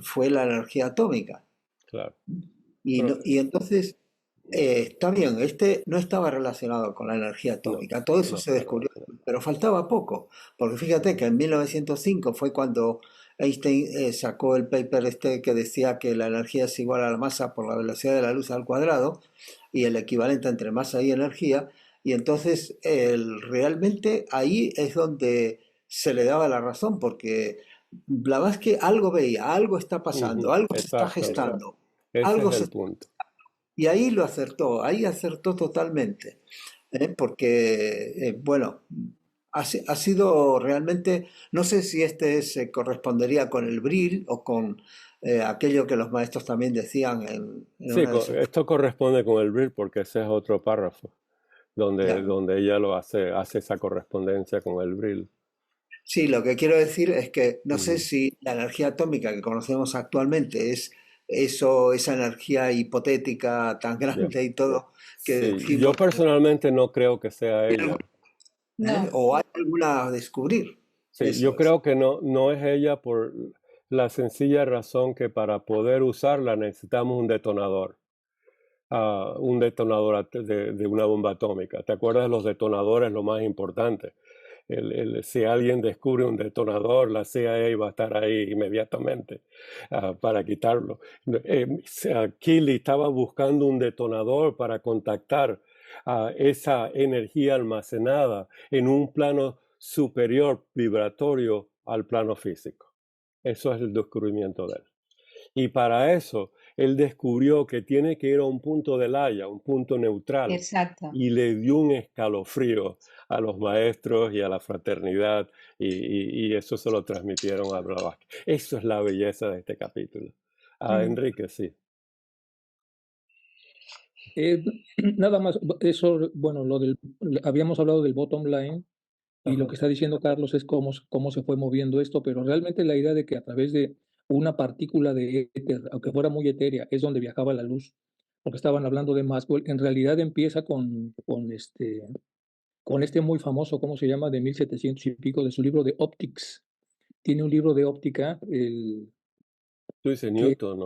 fue la energía atómica. Claro. Y entonces está bien, no estaba relacionado con la energía atómica, todo eso se descubrió, pero faltaba poco, porque fíjate que en 1905 fue cuando Einstein sacó el paper que decía que la energía es igual a la masa por la velocidad de la luz al cuadrado, y el equivalente entre masa y energía, y entonces realmente ahí es donde se le daba la razón, porque Blavatsky algo veía, algo está pasando, algo se está gestando. Ese es el punto. Y ahí lo acertó, ahí acertó totalmente, porque, bueno, ha sido realmente, no sé si se correspondería con el Brill o con aquello que los maestros también decían sí, esto corresponde con el Brill porque ese es otro párrafo donde ella lo hace esa correspondencia con el Brill. Sí, lo que quiero decir es que no sé si la energía atómica que conocemos actualmente es esa energía hipotética tan grande y todo. Yo personalmente no creo que sea ella. ¿O hay alguna a descubrir? Sí, yo creo que no es ella por la sencilla razón que para poder usarla necesitamos un detonador. De una bomba atómica. ¿Te acuerdas de los detonadores? Lo más importante. Si alguien descubre un detonador, la CIA va a estar ahí inmediatamente para quitarlo. Keely estaba buscando un detonador para contactar esa energía almacenada en un plano superior vibratorio al plano físico. Eso es el descubrimiento de él. Y para eso, él descubrió que tiene que ir a un punto del Haya, un punto neutral. Exacto. Y le dio un escalofrío a los maestros y a la fraternidad, y eso se lo transmitieron a Blavatsky. Eso es la belleza de este capítulo. Enrique, sí. Nada más, eso, bueno, habíamos hablado del bottom line, y lo que está diciendo Carlos es cómo se fue moviendo esto, pero realmente la idea de que a través de una partícula de éter, aunque fuera muy etérea, es donde viajaba la luz, porque estaban hablando de Maxwell, en realidad empieza con este muy famoso, ¿cómo se llama?, de 1700 y pico, de su libro de Optics. Tiene un libro de óptica, ¿Tú dices Newton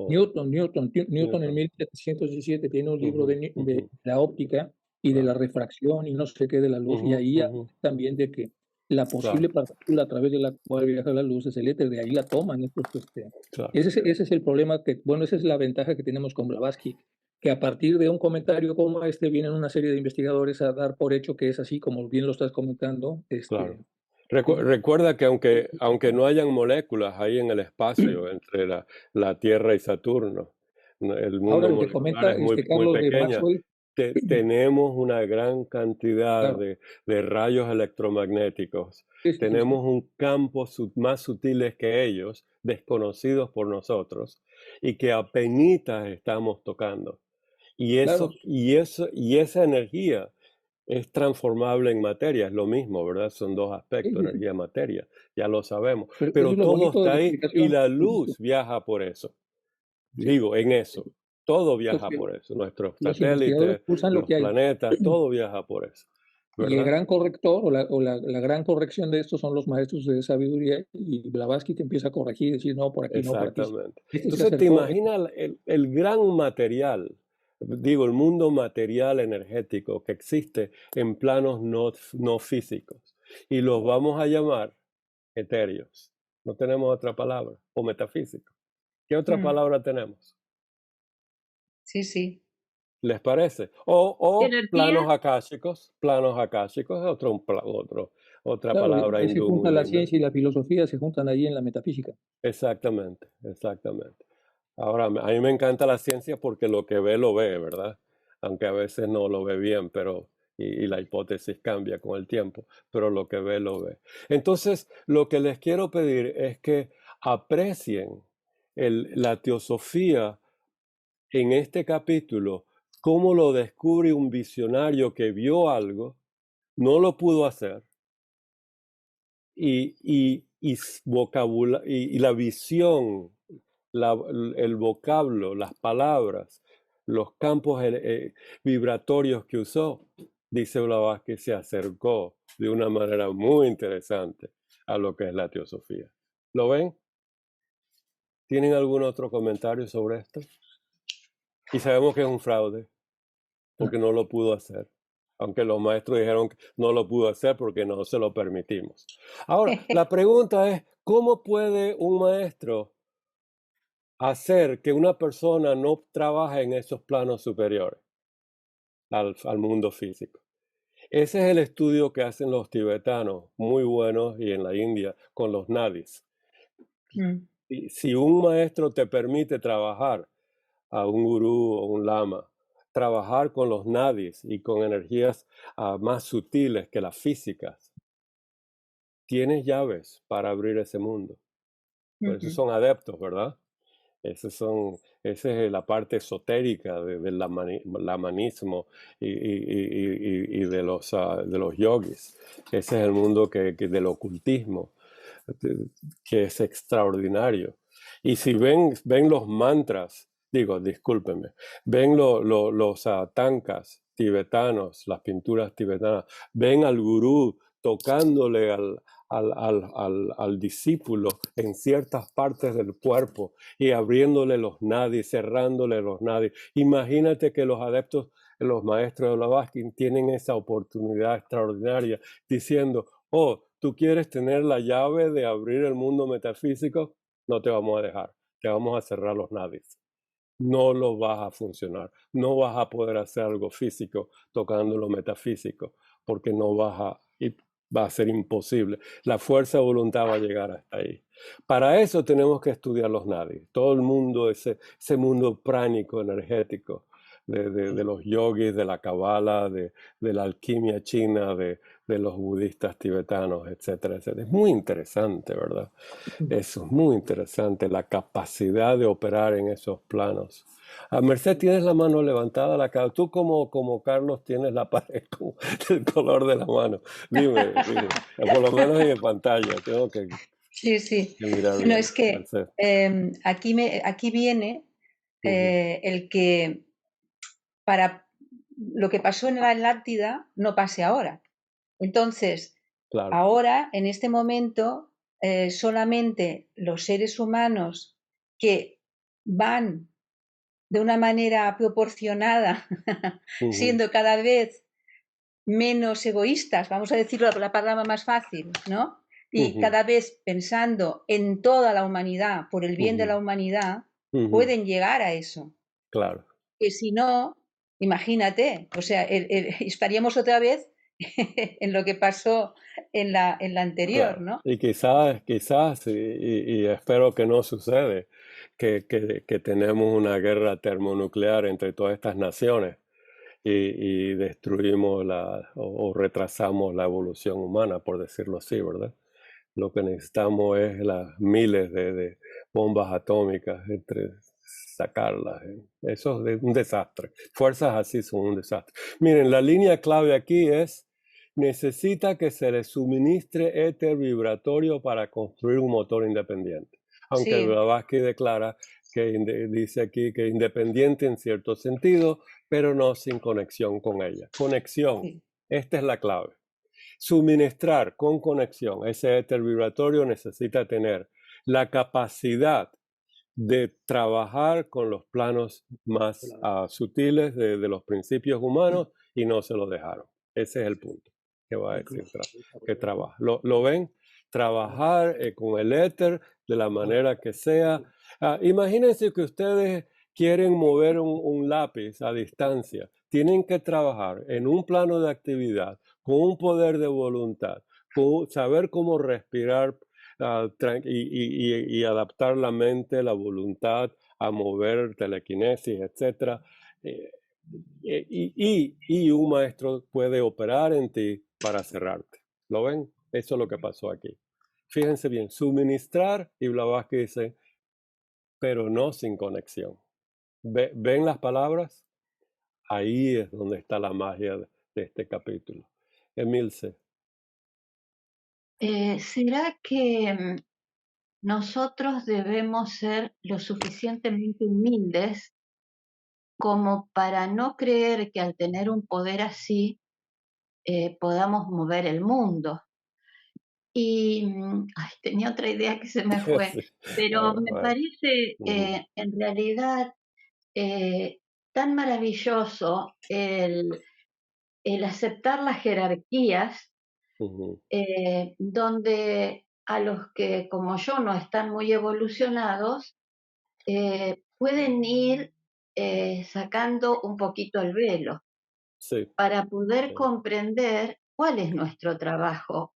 Newton en 1717 tiene un libro de la óptica y de la refracción y no sé qué de la luz, y ahí también de que la posible partícula a través de la cual viaja la luz es el éter, de ahí la toman. Ese es el problema, esa es la ventaja que tenemos con Blavatsky, que a partir de un comentario como este vienen una serie de investigadores a dar por hecho que es así, como bien lo estás comentando. Claro. Recuerda que aunque no hayan moléculas ahí en el espacio entre la Tierra y Saturno, el mundo molecular es muy pequeño, tenemos una gran cantidad de rayos electromagnéticos. Tenemos un campo más sutiles que ellos, desconocidos por nosotros, y que apenitas estamos tocando. Y esa energía es transformable en materia, es lo mismo, ¿verdad? Son dos aspectos, energía y materia, ya lo sabemos. Pero todo está ahí y la luz viaja por eso. Digo, en eso. Todo viaja por eso. Nuestros satélites, los planetas, todo viaja por eso. ¿verdad? Y el gran corrector o la gran corrección de esto son los maestros de sabiduría, y Blavatsky te empieza a corregir y decir, no, por aquí no, por aquí. Exactamente. Entonces te imaginas el gran material digo, el mundo material energético que existe en planos no físicos. Y los vamos a llamar etéreos. No tenemos otra palabra. O metafísicos. ¿Qué otra palabra tenemos? Sí, sí. ¿Les parece? O planos akáshicos. Planos akáshicos es otra Claro, palabra ahí se hindú muy junta la linda. ciencia y la filosofía, se juntan ahí en la metafísica. Exactamente, exactamente. Ahora, a mí me encanta la ciencia porque lo que ve, lo ve, ¿verdad? Aunque a veces no lo ve bien, pero y la hipótesis cambia con el tiempo, pero lo que ve, lo ve. Entonces, lo que les quiero pedir es que aprecien la teosofía en este capítulo, cómo lo descubre un visionario que vio algo, no lo pudo hacer, y la visión, el vocablo, las palabras, los campos vibratorios que usó, dice Blavatsky, se acercó de una manera muy interesante a lo que es la teosofía. ¿Lo ven? ¿Tienen algún otro comentario sobre esto? Y sabemos que es un fraude, porque no lo pudo hacer. Aunque los maestros dijeron que no lo pudo hacer porque no se lo permitimos. Ahora, la pregunta es, ¿cómo puede un maestro hacer que una persona no trabaje en esos planos superiores al mundo físico? Ese es el estudio que hacen los tibetanos, muy buenos, y en la India, con los nadis. Y si un maestro te permite trabajar, a un gurú o un lama, trabajar con los nadis y con energías más sutiles que las físicas, tienes llaves para abrir ese mundo. Por eso son adeptos, ¿verdad? Esa es la parte esotérica del lamanismo y de los yogis. Ese es el mundo del ocultismo, que es extraordinario. Y si ven los mantras, discúlpenme, ven los tankas tibetanos, las pinturas tibetanas, ven al gurú tocándole al discípulo en ciertas partes del cuerpo y abriéndole los nadis, cerrándole los nadis. Imagínate que los adeptos, los maestros de Blavatsky tienen esa oportunidad extraordinaria diciendo, oh, ¿tú quieres tener la llave de abrir el mundo metafísico? No te vamos a dejar, te vamos a cerrar los nadis. No lo vas a funcionar, no vas a poder hacer algo físico tocando lo metafísico, porque va a ser imposible. La fuerza de voluntad va a llegar hasta ahí. Para eso tenemos que estudiar los nadis. Todo el mundo, ese mundo pránico, energético, de los yogis, de la Kabbalah, de la alquimia china, de los budistas tibetanos, etcétera, etcétera. Es muy interesante, ¿verdad? Eso es muy interesante, la capacidad de operar en esos planos. Merced, tienes la mano levantada, tú como Carlos tienes la pared del color de la mano. Dime, por lo menos en pantalla, tengo que mirar bien. Es que aquí viene el que para lo que pasó en la Atlántida no pase ahora. Entonces, ahora, en este momento, solamente los seres humanos que van de una manera proporcionada, siendo cada vez menos egoístas, vamos a decirlo la palabra más fácil, ¿no? Y cada vez pensando en toda la humanidad, por el bien de la humanidad, pueden llegar a eso. Claro. Que si no, imagínate, o sea, estaríamos otra vez en lo que pasó en la anterior, claro. ¿no? Y quizás, y espero que no sucede, que tenemos una guerra termonuclear entre todas estas naciones y destruimos o retrasamos la evolución humana, por decirlo así, ¿verdad? Lo que necesitamos es las miles de bombas atómicas, sacarlas. Eso es un desastre. Fuerzas así son un desastre. Miren, la línea clave aquí es: necesita que se le suministre éter vibratorio para construir un motor independiente. Aunque Blavatsky declara dice aquí que independiente en cierto sentido, pero no sin conexión con ella. Conexión, esta es la clave. Suministrar con conexión ese éter vibratorio necesita tener la capacidad de trabajar con los planos más sutiles de los principios humanos y no se lo dejaron. Ese es el punto que va a decir que trabaja. ¿Lo ven? Trabajar con el éter de la manera que sea. Imagínense que ustedes quieren mover un lápiz a distancia. Tienen que trabajar en un plano de actividad, con un poder de voluntad, con saber cómo respirar y adaptar la mente, la voluntad a mover telequinesis, etc. Y un maestro puede operar en ti para cerrarte. ¿Lo ven? Eso es lo que pasó aquí. Fíjense bien, suministrar, y Blavatsky dice, pero no sin conexión. ¿Ven las palabras? Ahí es donde está la magia de este capítulo. Emilce. ¿Será que nosotros debemos ser lo suficientemente humildes como para no creer que al tener un poder así podamos mover el mundo? Y tenía otra idea que se me fue, pero me parece en realidad tan maravilloso el aceptar las jerarquías, donde a los que como yo no están muy evolucionados, pueden ir sacando un poquito el velo para poder comprender cuál es nuestro trabajo.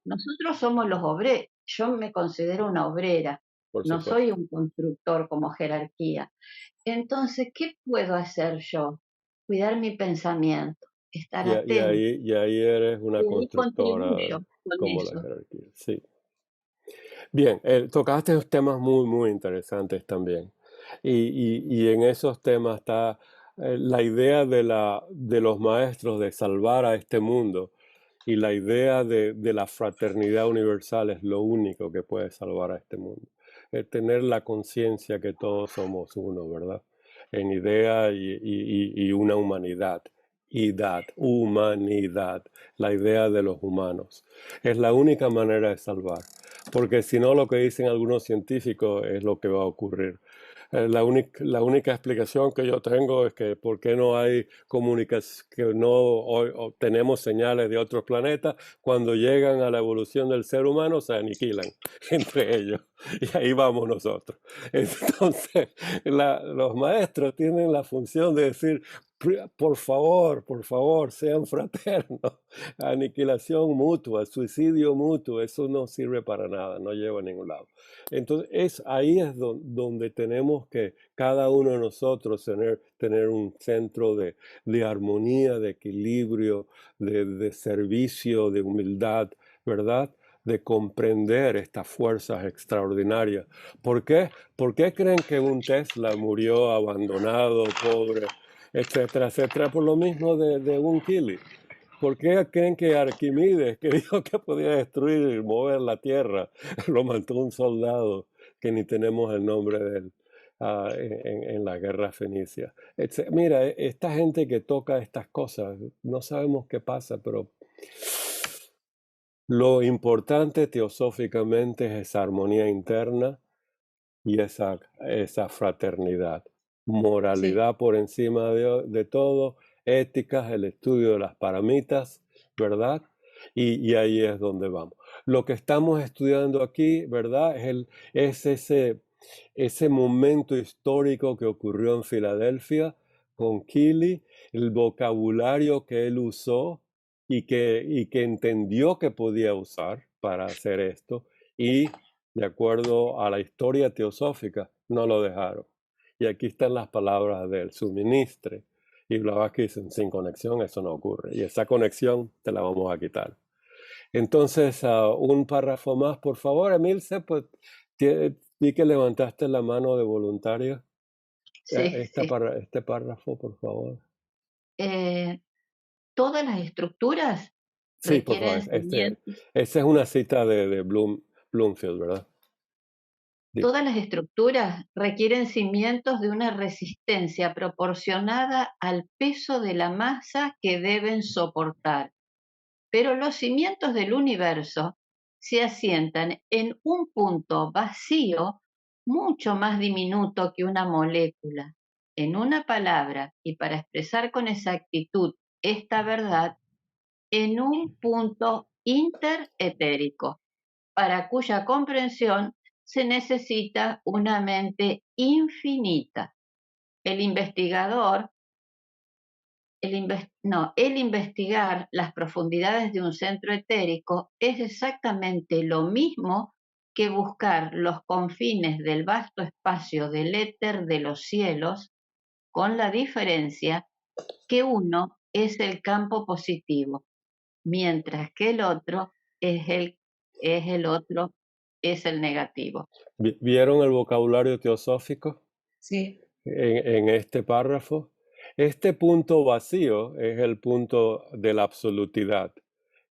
Nosotros somos los obreros, yo me considero una obrera, no soy un constructor como jerarquía. Entonces, ¿qué puedo hacer yo? Cuidar mi pensamiento, estar atento. Y ahí eres una constructora como la jerarquía. Sí. Bien, tocaste temas muy, muy interesantes también. Y en esos temas está la idea de los maestros de salvar a este mundo. Y la idea de la fraternidad universal es lo único que puede salvar a este mundo. Tener la conciencia que todos somos uno, ¿verdad? En idea y una humanidad. Humanidad, la idea de los humanos. Es la única manera de salvar. Porque si no, lo que dicen algunos científicos es lo que va a ocurrir. La única explicación que yo tengo es que por qué no hay comunicación, que no tenemos señales de otros planetas, cuando llegan a la evolución del ser humano se aniquilan entre ellos. Y ahí vamos nosotros. Entonces, los maestros tienen la función de decir, por favor, sean fraternos. Aniquilación mutua, suicidio mutuo, eso no sirve para nada, no lleva a ningún lado. Entonces, ahí es donde tenemos que cada uno de nosotros tener un centro de armonía, de equilibrio, de servicio, de humildad, ¿verdad? De comprender estas fuerzas extraordinarias. ¿Por qué? ¿Por qué creen que un Tesla murió abandonado, pobre, etcétera, etcétera? Por lo mismo de un Kili. ¿Por qué creen que Arquímedes, que dijo que podía destruir y mover la tierra, lo mató un soldado que ni tenemos el nombre de él en la guerra fenicia? Mira, esta gente que toca estas cosas, no sabemos qué pasa, pero lo importante teosóficamente es esa armonía interna y esa fraternidad. Moralidad por encima de todo, éticas, el estudio de las paramitas, ¿verdad? Y ahí es donde vamos. Lo que estamos estudiando aquí, ¿verdad? Es ese momento histórico que ocurrió en Filadelfia con Kili, el vocabulario que él usó y que entendió que podía usar para hacer esto, y de acuerdo a la historia teosófica no lo dejaron. Y aquí están las palabras del suministre. Y Blavatsky dice, sin conexión eso no ocurre. Y esa conexión te la vamos a quitar. Entonces, un párrafo más, por favor, Emilce. Pues, vi que levantaste la mano de voluntaria. Sí, este párrafo, por favor. Todas las estructuras requieren... Sí, por favor. Esa es una cita de Bloomfield, ¿verdad? Todas las estructuras requieren cimientos de una resistencia proporcionada al peso de la masa que deben soportar. Pero los cimientos del universo se asientan en un punto vacío mucho más diminuto que una molécula en una palabra y para expresar con exactitud esta verdad en un punto interetérico, para cuya comprensión se necesita una mente infinita. El investigar las profundidades de un centro etérico es exactamente lo mismo que buscar los confines del vasto espacio del éter de los cielos, con la diferencia que uno es el campo positivo, mientras que el otro es el negativo. ¿Vieron el vocabulario teosófico? Sí. En este párrafo. Este punto vacío es el punto de la absolutidad,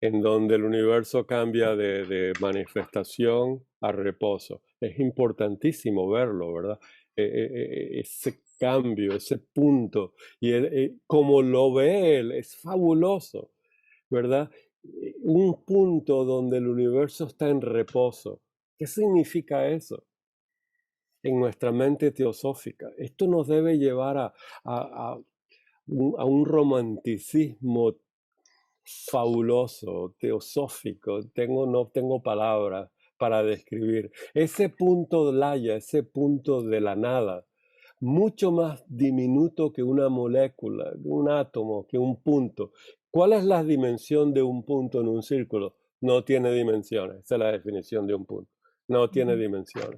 en donde el universo cambia de manifestación a reposo. Es importantísimo verlo, ¿verdad? Ese cambio, ese punto, y como lo ve él, es fabuloso, ¿verdad? Un punto donde el universo está en reposo. ¿Qué significa eso? En nuestra mente teosófica. Esto nos debe llevar a un romanticismo fabuloso, teosófico. No tengo palabras para describir. Ese punto de laya, ese punto de la nada, mucho más diminuto que una molécula, que un átomo, que un punto. ¿Cuál es la dimensión de un punto en un círculo? No tiene dimensiones. Esa es la definición de un punto. No tiene dimensiones.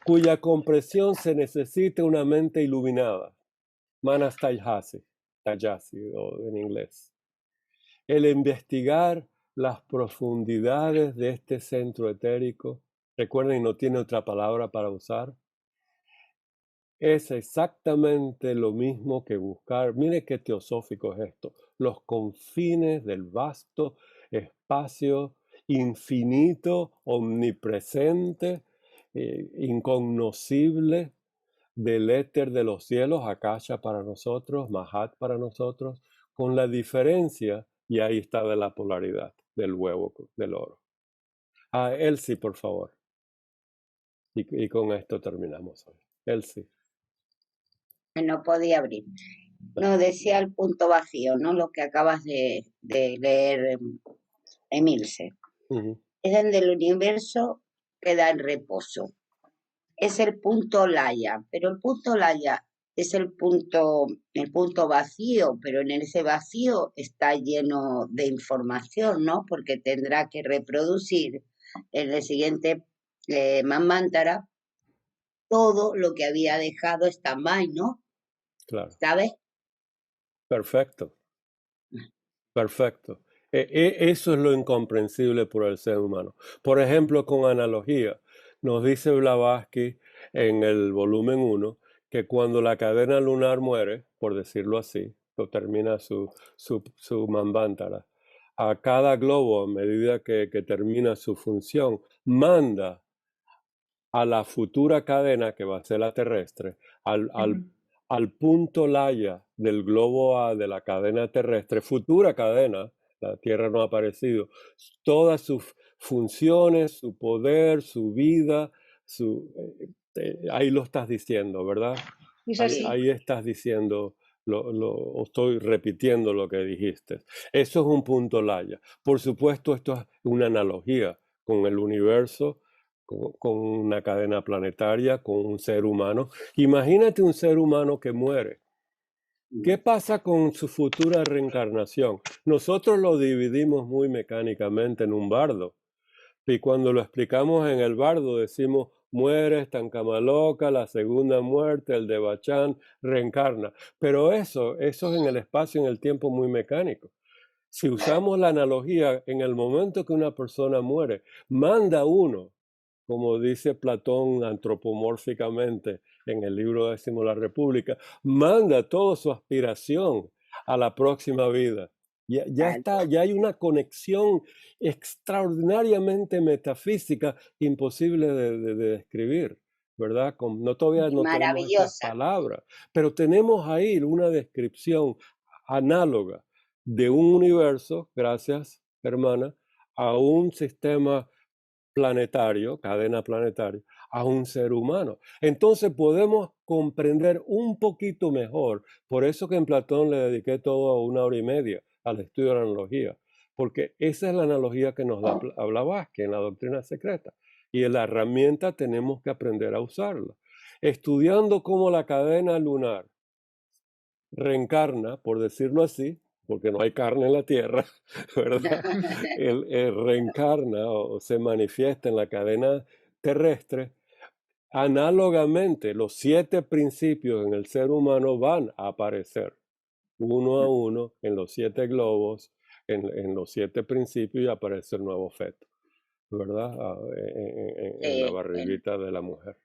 Cuya comprensión se necesita una mente iluminada. Manas Tayyasi, o en inglés. El investigar las profundidades de este centro etérico, recuerden, no tiene otra palabra para usar, es exactamente lo mismo que buscar, mire qué teosófico es esto, los confines del vasto espacio infinito, omnipresente, incognoscible del éter de los cielos, Akasha para nosotros, Mahat para nosotros, con la diferencia, y ahí está de la polaridad del huevo del oro. Elsie, por favor. Y con esto terminamos hoy. Elsie. No podía abrir. No, decía el punto vacío, ¿no? Lo que acabas de leer, Emilce. Es donde el universo queda en reposo. Es el punto laya, pero el punto laya es el punto vacío, pero en ese vacío está lleno de información, ¿no? Porque tendrá que reproducir en el siguiente Manvantara todo lo que había dejado stand-by, ¿no? Claro. ¿Sabes? Perfecto. Perfecto. Eso es lo incomprensible por el ser humano. Por ejemplo, con analogía, nos dice Blavatsky en el volumen 1 que cuando la cadena lunar muere, por decirlo así, o termina su Manvantara, a cada globo, a medida que termina su función, manda a la futura cadena, que va a ser la terrestre, al punto laya del globo A de la cadena terrestre, futura cadena, la Tierra no ha aparecido, todas sus funciones, su poder, su vida, ahí lo estás diciendo, ¿verdad? Ahí estás diciendo, estoy repitiendo lo que dijiste. Eso es un punto laya. Por supuesto, esto es una analogía con el universo, con una cadena planetaria, con un ser humano. Imagínate un ser humano que muere. ¿Qué pasa con su futura reencarnación? Nosotros lo dividimos muy mecánicamente en un bardo. Y cuando lo explicamos en el bardo decimos, muere Estancamaloca, la segunda muerte, el de Bachán, reencarna. Pero eso es en el espacio y en el tiempo muy mecánico. Si usamos la analogía, en el momento que una persona muere, manda uno, como dice Platón antropomórficamente en el libro 10 La República, manda toda su aspiración a la próxima vida. Ya hay una conexión extraordinariamente metafísica, imposible de describir, ¿verdad? Todavía no tenemos estas palabras, pero tenemos ahí una descripción análoga de un universo, gracias hermana, a un sistema planetario, cadena planetaria, a un ser humano. Entonces podemos comprender un poquito mejor. Por eso que en Platón le dediqué todo 1 hora y media al estudio de la analogía, porque esa es la analogía que nos da Blavatsky en la doctrina secreta. Y en la herramienta tenemos que aprender a usarla. Estudiando cómo la cadena lunar reencarna, por decirlo así, porque no hay carne en la Tierra, ¿verdad? Reencarna o se manifiesta en la cadena terrestre. Análogamente, los 7 principios en el ser humano van a aparecer uno a uno en los 7 globos, en los 7 principios, y aparece el nuevo feto, ¿verdad? En la barriguita de la mujer.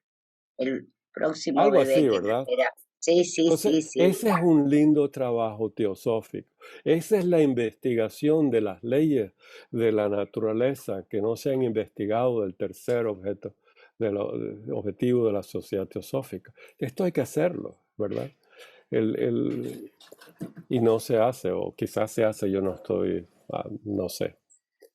El próximo Algo bebé así, que ¿verdad? nacerá. Sí, sí, Entonces, sí. ese es un lindo trabajo teosófico. Esa es la investigación de las leyes de la naturaleza que no se han investigado del tercer objetivo de la sociedad teosófica. Esto hay que hacerlo, ¿verdad? Y no se hace, o quizás se hace, yo no estoy, no sé.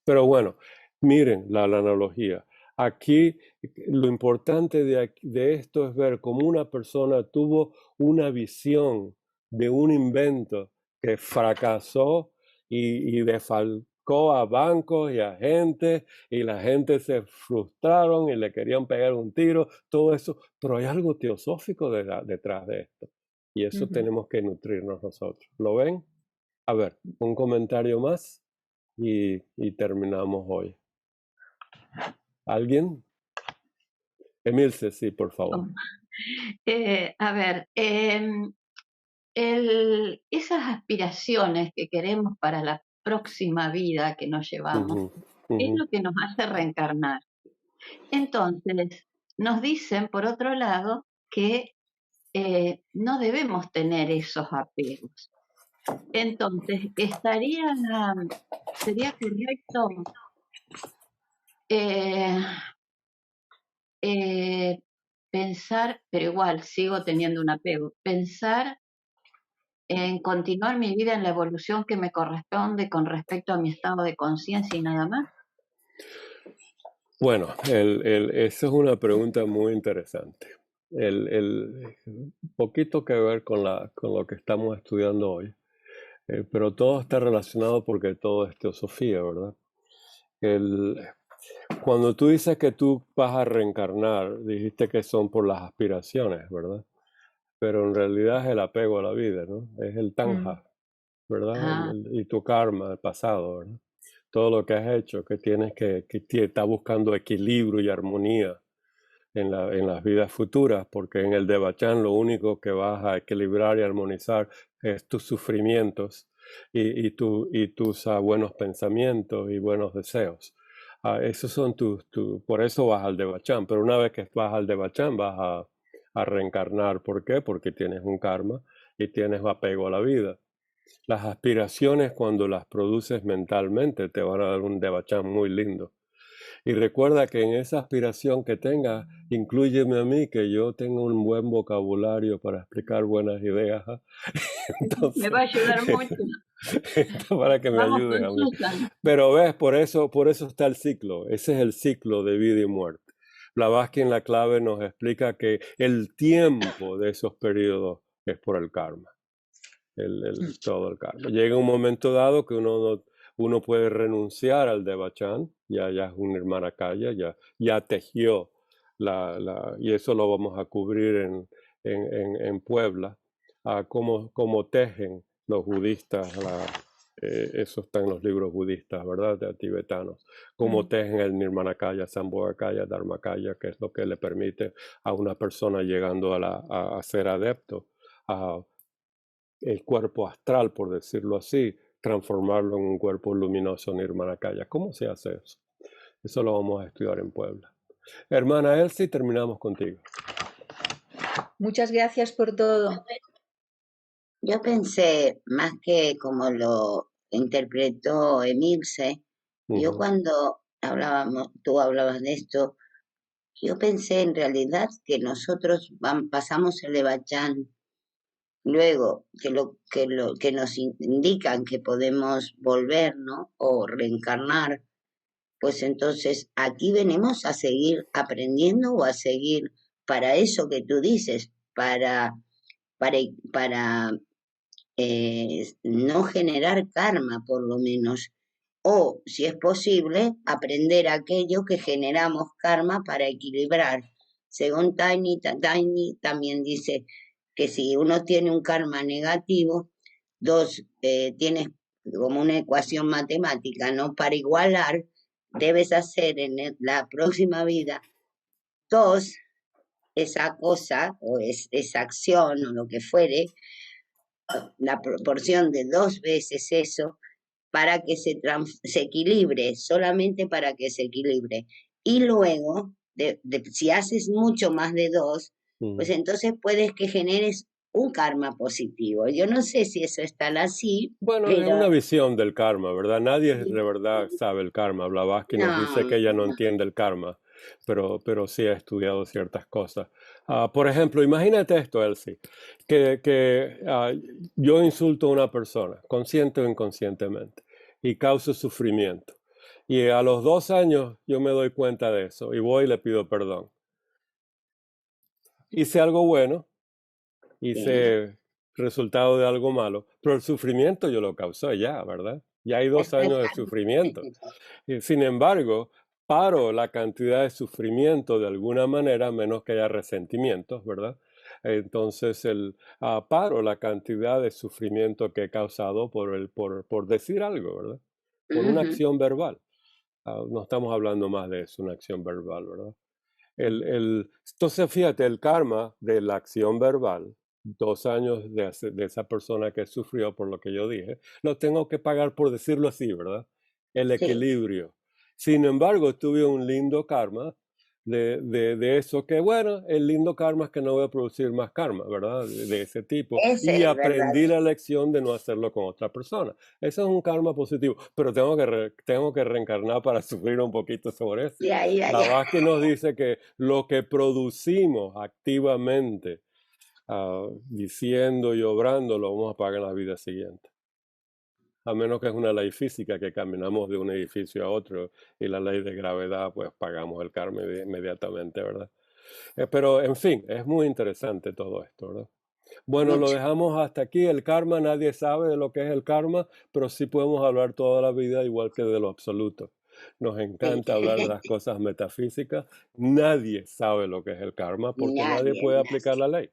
Pero bueno, miren la analogía. Aquí lo importante de esto es ver cómo una persona tuvo una visión de un invento que fracasó y defalcó a bancos y a gente, y la gente se frustraron y le querían pegar un tiro, todo eso. Pero hay algo teosófico detrás de esto, y eso tenemos que nutrirnos nosotros. ¿Lo ven? A ver, un comentario más y terminamos hoy. ¿Alguien? Emilce, sí, por favor. A ver, esas aspiraciones que queremos para la próxima vida que nos llevamos, es lo que nos hace reencarnar. Entonces, nos dicen, por otro lado, que no debemos tener esos apegos. Entonces, sería correcto pensar, pero igual sigo teniendo un apego, pensar en continuar mi vida en la evolución que me corresponde con respecto a mi estado de conciencia y nada más. Bueno, esa es una pregunta muy interesante. Poquito que ver con lo que estamos estudiando hoy, pero todo está relacionado porque todo es teosofía, ¿verdad? Cuando tú dices que tú vas a reencarnar, dijiste que son por las aspiraciones, ¿verdad? Pero en realidad es el apego a la vida, ¿no? Es el tanja, ¿verdad? Y tu karma, el pasado, ¿verdad? Todo lo que has hecho, que tienes que estás buscando equilibrio y armonía en las vidas futuras, porque en el Devachan lo único que vas a equilibrar y armonizar es tus sufrimientos y tus buenos pensamientos y buenos deseos. Esos son por eso vas al Devachan, pero una vez que vas al Devachan vas a reencarnar. ¿Por qué? Porque tienes un karma y tienes apego a la vida. Las aspiraciones, cuando las produces mentalmente, te van a dar un Devachan muy lindo. Y recuerda que en esa aspiración que tengas, inclúyeme a mí, que yo tengo un buen vocabulario para explicar buenas ideas. Entonces, me va a ayudar mucho. Para que me ayude a mí. Pero ves, por eso está el ciclo. Ese es el ciclo de vida y muerte. Blavatsky en la clave nos explica que el tiempo de esos periodos es por el karma. Todo el karma. Llega un momento dado que uno puede renunciar al Devachan, ya es una Nirmanakaya, ya tejió y eso lo vamos a cubrir en Puebla, cómo tejen los budistas, eso está en los libros budistas, ¿verdad?, de tibetanos, cómo tejen el Nirmanakaya, Sambhogakaya, Dharmakaya, que es lo que le permite a una persona llegando a ser adepto el cuerpo astral, por decirlo así, transformarlo en un cuerpo luminoso Nirmanakaya. ¿Cómo se hace eso? Eso lo vamos a estudiar en Puebla. Hermana Elsie, terminamos contigo. Muchas gracias por todo. Yo pensé, más que como lo interpretó Emilce, yo cuando tú hablabas de esto, yo pensé en realidad que nosotros pasamos el Devachan. Luego, que nos indican que podemos volver, ¿no?, o reencarnar, pues entonces aquí venimos a seguir aprendiendo o a seguir para eso que tú dices, para no generar karma por lo menos, o si es posible, aprender aquello que generamos karma para equilibrar. Según Tiny también dice que si uno tiene un karma negativo, tienes como una ecuación matemática, ¿no? Para igualar, debes hacer en la próxima vida 2, esa cosa o esa acción o lo que fuere, la proporción de 2 veces eso, para que se equilibre, solamente para que se equilibre. Y luego, si haces mucho más de 2, pues entonces puedes que generes un karma positivo. Yo no sé si eso es tan así. Bueno, pero... es una visión del karma, ¿verdad? Nadie de verdad sabe el karma. Blavatsky nos dice que ella no entiende el karma, pero sí ha estudiado ciertas cosas. Por ejemplo, imagínate esto, Elsie, que yo insulto a una persona, consciente o inconscientemente, y causo sufrimiento. Y a los 2 años yo me doy cuenta de eso y voy y le pido perdón. Hice algo bueno, hice resultado de algo malo, pero el sufrimiento yo lo causé ya, ¿verdad? Ya hay 2 años de sufrimiento. Y sin embargo, paro la cantidad de sufrimiento de alguna manera, menos que haya resentimientos, ¿verdad? Entonces, paro la cantidad de sufrimiento que he causado por decir algo, ¿verdad? Por una acción verbal. No estamos hablando más de eso, una acción verbal, ¿verdad? Entonces, fíjate, el karma de la acción verbal, 2 años de esa persona que sufrió por lo que yo dije, lo tengo que pagar por decirlo así, ¿verdad? El equilibrio. Sin embargo, tuve un lindo karma de eso que, bueno, el lindo karma es que no voy a producir más karma, ¿verdad? De ese tipo. Y aprendí la lección de no hacerlo con otra persona. Eso es un karma positivo, pero tengo que reencarnar para sufrir un poquito sobre eso. Blavatsky nos dice que lo que producimos activamente, diciendo y obrando, lo vamos a pagar en la vida siguiente. A menos que es una ley física que caminamos de un edificio a otro y la ley de gravedad, pues pagamos el karma inmediatamente, ¿verdad? Pero, en fin, es muy interesante todo esto, ¿verdad? Bueno, lo dejamos hasta aquí. El karma, nadie sabe de lo que es el karma, pero sí podemos hablar toda la vida igual que de lo absoluto. Nos encanta hablar de las cosas metafísicas. Nadie sabe lo que es el karma porque nadie puede aplicar la ley.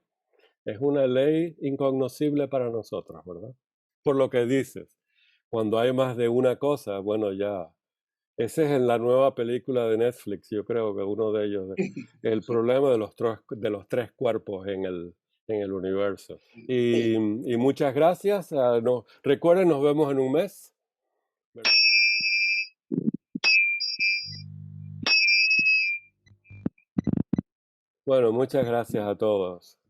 Es una ley incognoscible para nosotros, ¿verdad? Por lo que dices, cuando hay más de una cosa, bueno, ya. Ese es en la nueva película de Netflix, yo creo que uno de ellos, el problema de los 3 cuerpos en el universo. Y muchas gracias. Recuerden, nos vemos en un mes, ¿verdad? Bueno, muchas gracias a todos.